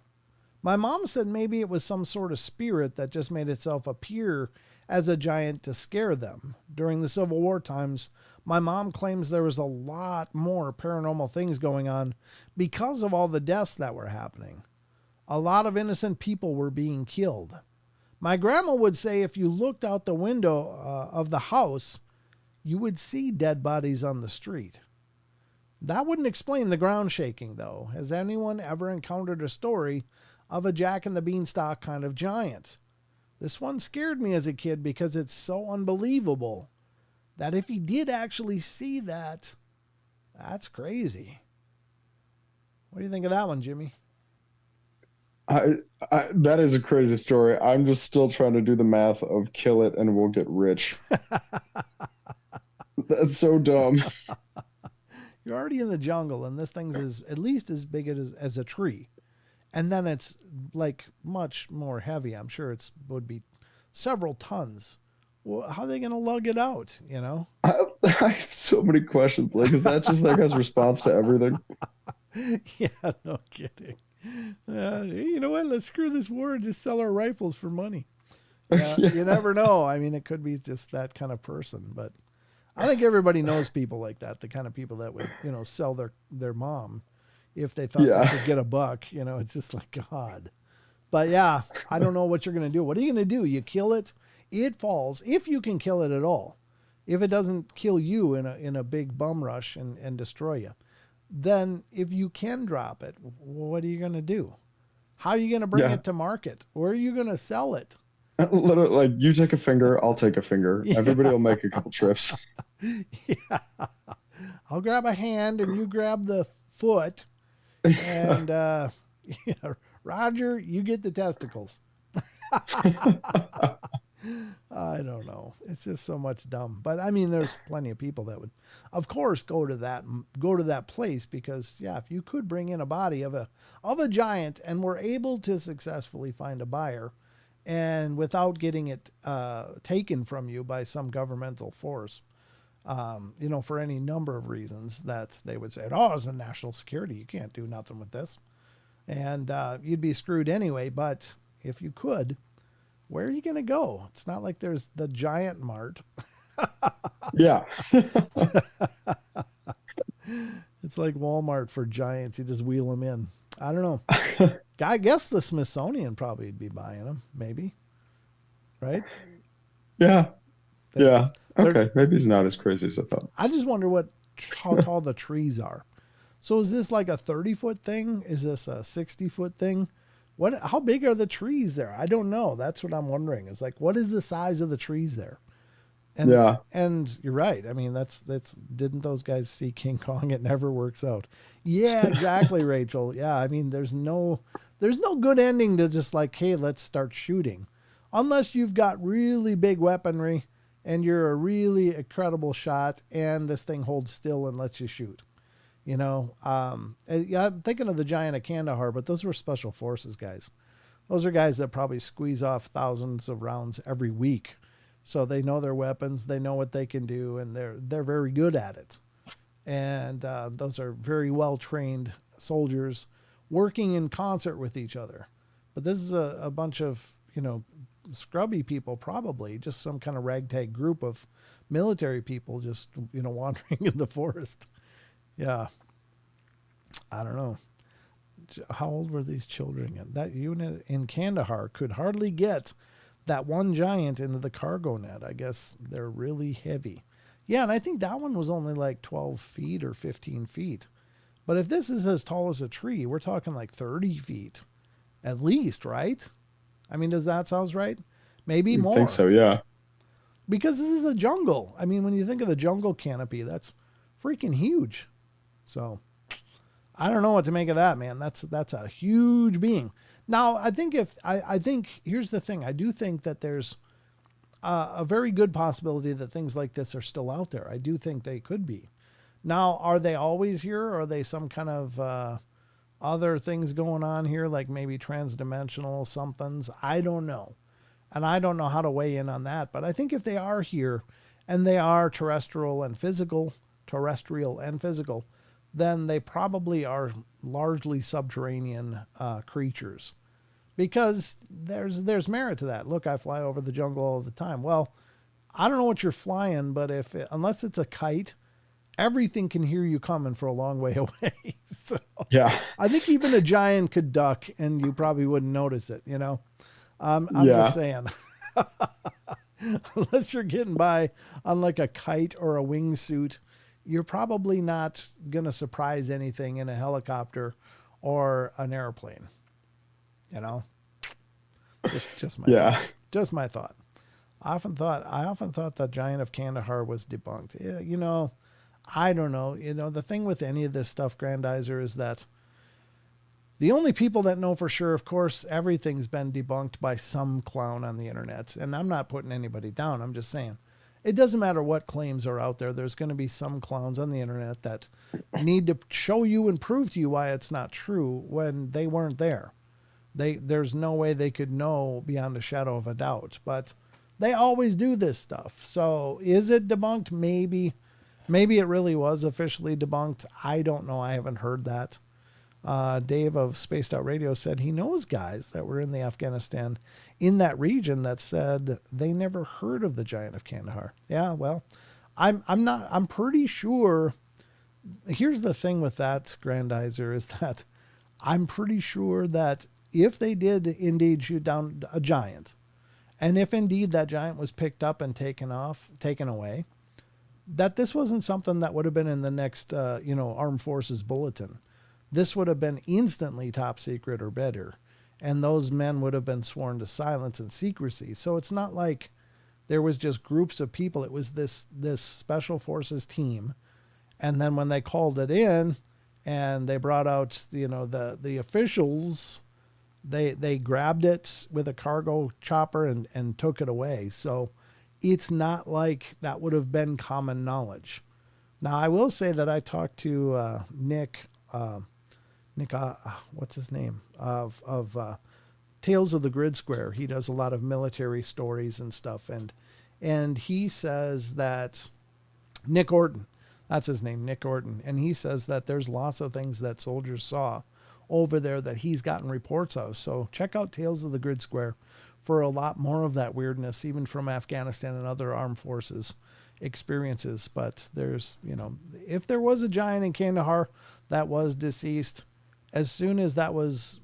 My mom said maybe it was some sort of spirit that just made itself appear as a giant to scare them. During the Civil War times, my mom claims there was a lot more paranormal things going on because of all the deaths that were happening. A lot of innocent people were being killed. My grandma would say if you looked out the window of the house, you would see dead bodies on the street. That wouldn't explain the ground shaking, though. Has anyone ever encountered a story of a Jack and the Beanstalk kind of giant? This one scared me as a kid because it's so unbelievable that if he did actually see that, that's crazy. What do you think of that one, Jimmy? That is a crazy story. I'm just still trying to do the math of kill it and we'll get rich. That's so dumb. You're already in the jungle, and this thing's at least as big as a tree. And then it's like much more heavy. I'm sure it would be several tons. Well, how are they going to lug it out, you know? I have so many questions. Like, is that just that guy's response to everything? Yeah, no kidding. You know what? Let's screw this war and just sell our rifles for money. Yeah. You never know. I mean, it could be just that kind of person. But I think everybody knows people like that, the kind of people that would, sell their mom if they thought they could get a buck. It's just like, God. But yeah, I don't know what you're going to do. What are you going to do? You kill it, it falls, if you can kill it at all. If it doesn't kill you in a big bum rush and destroy you, then if you can drop it, what are you going to do? How are you going to bring it to market? Where are you going to sell it? Literally, like, you take a finger, I'll take a finger. Yeah. Everybody will make a couple trips. Yeah. I'll grab a hand and you grab the foot. And Roger, you get the testicles. I don't know. It's just so much dumb. But I mean, there's plenty of people that would, of course, go to that place because, yeah, if you could bring in a body of a giant and were able to successfully find a buyer, and without getting it taken from you by some governmental force, for any number of reasons that they would say, it's a national security. You can't do nothing with this. And you'd be screwed anyway. But if you could, where are you going to go? It's not like there's the Giant Mart. Yeah. It's like Walmart for giants. You just wheel them in. I don't know. I guess the Smithsonian probably would be buying them, maybe. Right? Yeah. Yeah. Okay. Maybe it's not as crazy as I thought. I just wonder how tall the trees are. So is this like a 30-foot thing? Is this a 60-foot thing? How big are the trees there? I don't know. That's what I'm wondering. It's like, what is the size of the trees there? And, yeah. And you're right. I mean, didn't those guys see King Kong? It never works out. Yeah, exactly, Rachel. Yeah. I mean, there's no good ending to just like, hey, let's start shooting. Unless you've got really big weaponry and you're a really incredible shot and this thing holds still and lets you shoot. I'm thinking of the giant of Kandahar, but those were special forces guys. Those are guys that probably squeeze off thousands of rounds every week. So they know their weapons, they know what they can do, and they're very good at it. And those are very well-trained soldiers working in concert with each other. But this is a bunch of, scrubby people, probably just some kind of ragtag group of military people just, wandering in the forest. Yeah. I don't know. How old were these children? That unit in Kandahar could hardly get that one giant into the cargo net. I guess they're really heavy. Yeah, and I think that one was only like 12 feet or 15 feet. But if this is as tall as a tree, we're talking like 30 feet at least, right? I mean, does that sound right? Maybe more. I think so, yeah. Because this is the jungle. I mean, when you think of the jungle canopy, that's freaking huge. So I don't know what to make of that, man. That's a huge being. Now, I think here's the thing. I do think that there's a very good possibility that things like this are still out there. I do think they could be. Now, are they always here? Or are they some kind of other things going on here, like maybe transdimensional somethings? I don't know. And I don't know how to weigh in on that, but I think if they are here and they are terrestrial and physical, then they probably are largely subterranean creatures, because there's merit to that. Look, I fly over the jungle all the time. Well, I don't know what you're flying, but unless it's a kite, everything can hear you coming for a long way away. So Yeah. I think even a giant could duck and you probably wouldn't notice it, you know? I'm Yeah. just saying, unless you're getting by on like a kite or a wingsuit, you're probably not going to surprise anything in a helicopter or an airplane, you know? Just my Yeah. thought. Just my thought. I often thought that Giant of Kandahar was debunked. Yeah, you know, I don't know. You know, the thing with any of this stuff, Grandizer, is that the only people that know for sure, of course, everything's been debunked by some clown on the internet. And I'm not putting anybody down. I'm just saying it doesn't matter what claims are out there. There's going to be some clowns on the internet that need to show you and prove to you why it's not true when they weren't there. There's no way they could know beyond a shadow of a doubt. But they always do this stuff. So is it debunked? Maybe. Maybe it really was officially debunked. I don't know. I haven't heard that. Dave of Spaced Out Radio said he knows guys that were in the Afghanistan in that region that said they never heard of the Giant of Kandahar. Yeah, well, I'm pretty sure. Here's the thing with that, Grandizer, is that I'm pretty sure that if they did indeed shoot down a giant, and if indeed that giant was picked up and taken away, that this wasn't something that would have been in the next, Armed Forces bulletin. This would have been instantly top secret or better. And those men would have been sworn to silence and secrecy. So it's not like there was just groups of people. It was this special forces team. And then when they called it in and they brought out, the officials, they grabbed it with a cargo chopper and took it away. So it's not like that would have been common knowledge. Now, I will say that I talked to Nick, what's his name, of Tales of the Grid Square. He does a lot of military stories and stuff. And he says that Nick Orton, that's his name, Nick Orton. And he says that there's lots of things that soldiers saw over there that he's gotten reports of. So check out Tales of the Grid Square for a lot more of that weirdness, even from Afghanistan and other armed forces experiences. But there's, if there was a giant in Kandahar that was deceased, as soon as that was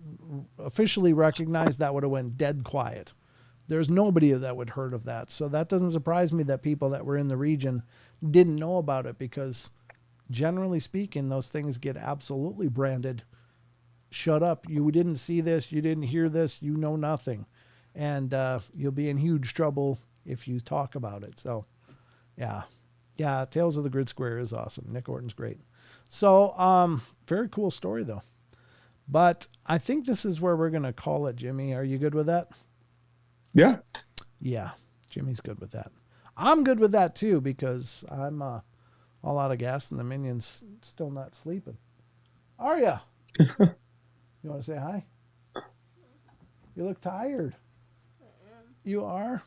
officially recognized, that would have went dead quiet. There's nobody that would heard of that. So that doesn't surprise me that people that were in the region didn't know about it, because generally speaking, those things get absolutely branded. Shut up. You didn't see this. You didn't hear this. You know nothing. And you'll be in huge trouble if you talk about it. So, yeah. Tales of the Grid Square is awesome. Nick Orton's great. So, very cool story, though. But I think this is where we're going to call it, Jimmy. Are you good with that? Yeah. Yeah, Jimmy's good with that. I'm good with that, too, because I'm all out of gas and the minion's still not sleeping. Are ya? You want to say hi? You look tired. You are?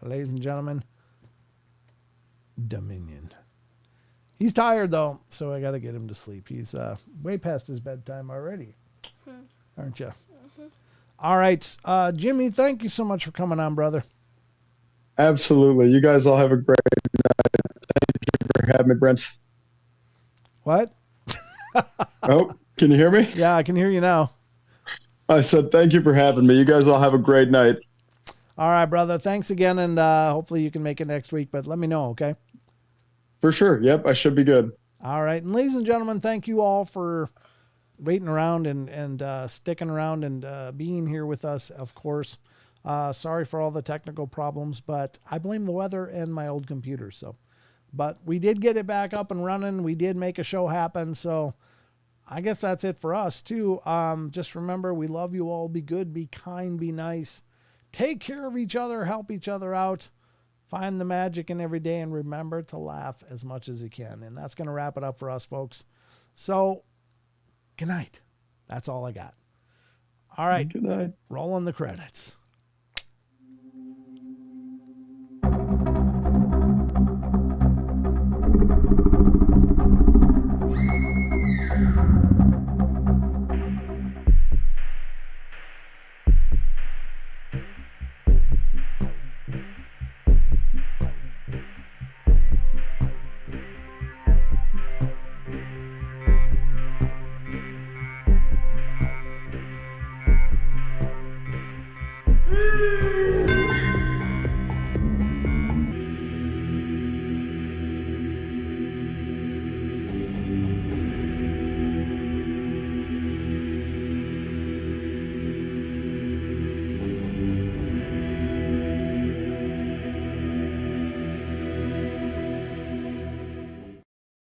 Ladies and gentlemen, Dominion. He's tired, though, so I got to get him to sleep. He's way past his bedtime already. Aren't you? Mm-hmm. All right. Jimmy, thank you so much for coming on, brother. Absolutely. You guys all have a great night. Thank you for having me, Brent. What? Oh, can you hear me? Yeah, I can hear you now. I said thank you for having me. You guys all have a great night. All right, brother. Thanks again, and hopefully you can make it next week, but let me know, okay? For sure. Yep, I should be good. All right. And ladies and gentlemen, thank you all for waiting around and sticking around and being here with us, of course. Sorry for all the technical problems, but I blame the weather and my old computer. But we did get it back up and running. We did make a show happen. So I guess that's it for us too. Just remember, we love you all. Be good, be kind, be nice. Take care of each other, help each other out. Find the magic in every day and remember to laugh as much as you can. And that's going to wrap it up for us, folks. So good night. That's all I got. All right. Good night. Rolling the credits.